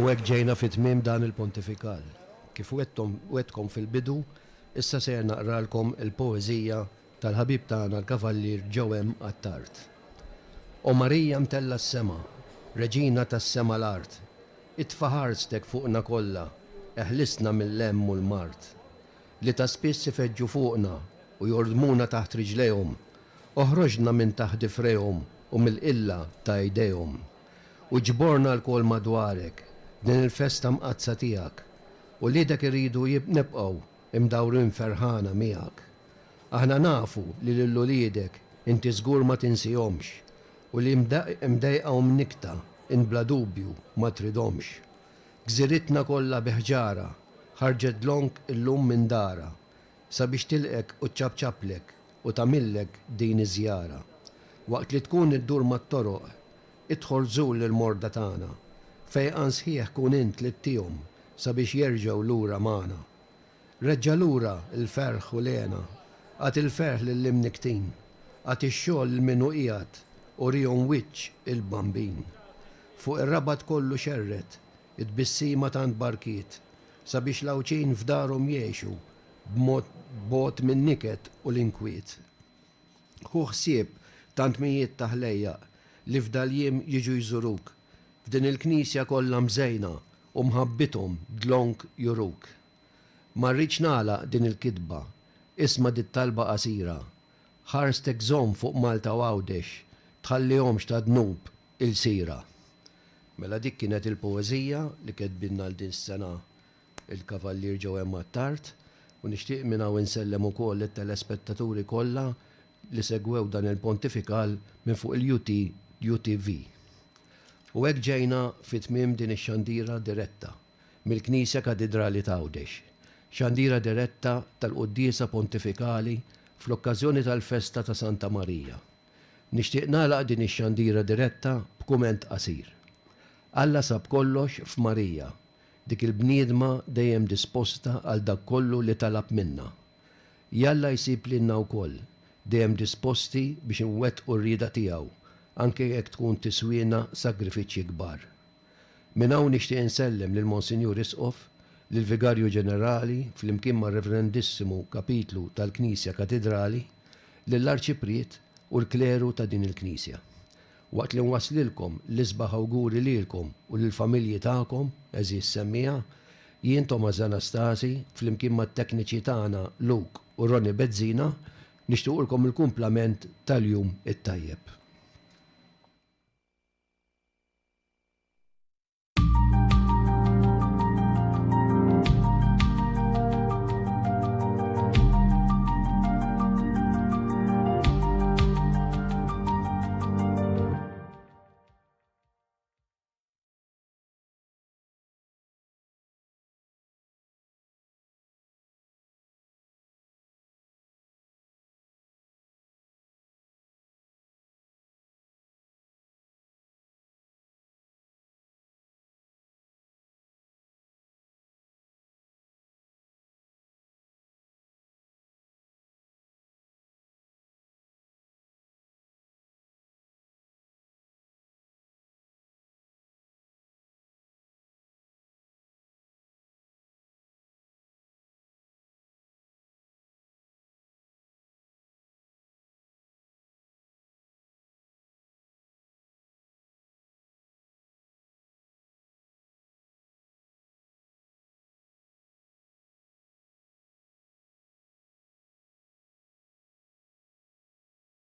U hekk ġejna fit-tmiem dan il-pontifikal. Kif wetkom fil-bidu, issa ser naqralkom il-poeżija tal-ħabib tagħna l-Kavallir Ġewem Attart. O Marija mtella s-sema, reġina tas-sema l-art, itfaħarstek fuqna kollha, eħlisna mill-lemm u l-mart. Li ta' spiss ifeġġu fuqna u jordmuna taħt riġlejhom, oħroġna minn taħt difrejhom u mill-qilla ta' jdejhom. U ġborna l-kol madwarek, din il-festa mqazza tiegħek, u li dak iridu nibqgħu imdawrin ferħana miegħek. Aħna nafu li l-ulidek inti żgur ma tinsihomx, u li mdejqa u mnikta in bla dubju ma tridhomx. Gżiritna kollha biħġara, ħarġet lonk illum minn dara, sabiex tilqek u tċabċaplek u tamillek din iżjara. Waqt li tkun iddur mat-toroq, idħol żul il-morda tagħna, fejqan sħiħ kun int li ttihom sabiex jerġgħu lura magħna. Reġġa' lura l-ferħ u lena, għat il-ferħ lill-imniktin, għat ix-xogħol l-minu qiegħed u rihom wiċċ il-bambin. Fuq ir-rabat kollu xerret, id-bissima tant barkiet, sabiex lawċin f'darhom jgħixu b'mod minn niket u l-inkwiet. Hu ħsieb tant mijiet taħlejjaq li f'daljiem jiġu jżuruk, f'din il-knisja kollha mżejna u mħabbithom dlonk juruk. Ma rridx nagħlaq din il-kitba, isma' dit-talba qasira, ħarstek żomm fuq Malta u Għawdex, tħallihomx ta' dnub il-sira. Mela dik kienet il-poeżija li kedbinna l din sena il-Kavallir Ġewem Attart u nixtieq minn hawn insellem ukoll it-telespettaturi kollha li segwew dan il-pontifikal minn fuq il-UTV. U hekk ġejna fit-tmiem din ix-xandira diretta mill-Knisja Katedrali ta' Għawdex. Xandira diretta tal-Quddiesa Pontifikali fl-okkażjoni tal-festa ta' Santa Marija. Nixtieq nagħlaq din ix-xandira diretta b'kument qasir. Alla sab kollox f'Marija, dik il-bniedma dejjem disposta għal dak kollu li talab minna. Jalla jsib lilna wkoll, dejjem disposti biex inwettqu r-rieda tiegħu, anke jekk tkun tiswina sagrifiċċji kbar. Minn hawn nixtieq insellem lil Monsinjur Isqof, lil Vigarju Ġenerali flimkien ma' Reverendissimu Kapitlu tal-Knisja Katedrali, lill-Arċipriet u l-Kleru ta' din il-Knisja. Waqt li nwaslilkom l-isbaħ awguri lilkom u lill-familji tagħkom, eżis semmija, jien Tomas Anastasi flimkien mat-tekniċi tagħna Luke u Ronnie Bezzina nixtiequlkom il-kumplament tal-jum it-tajjeb.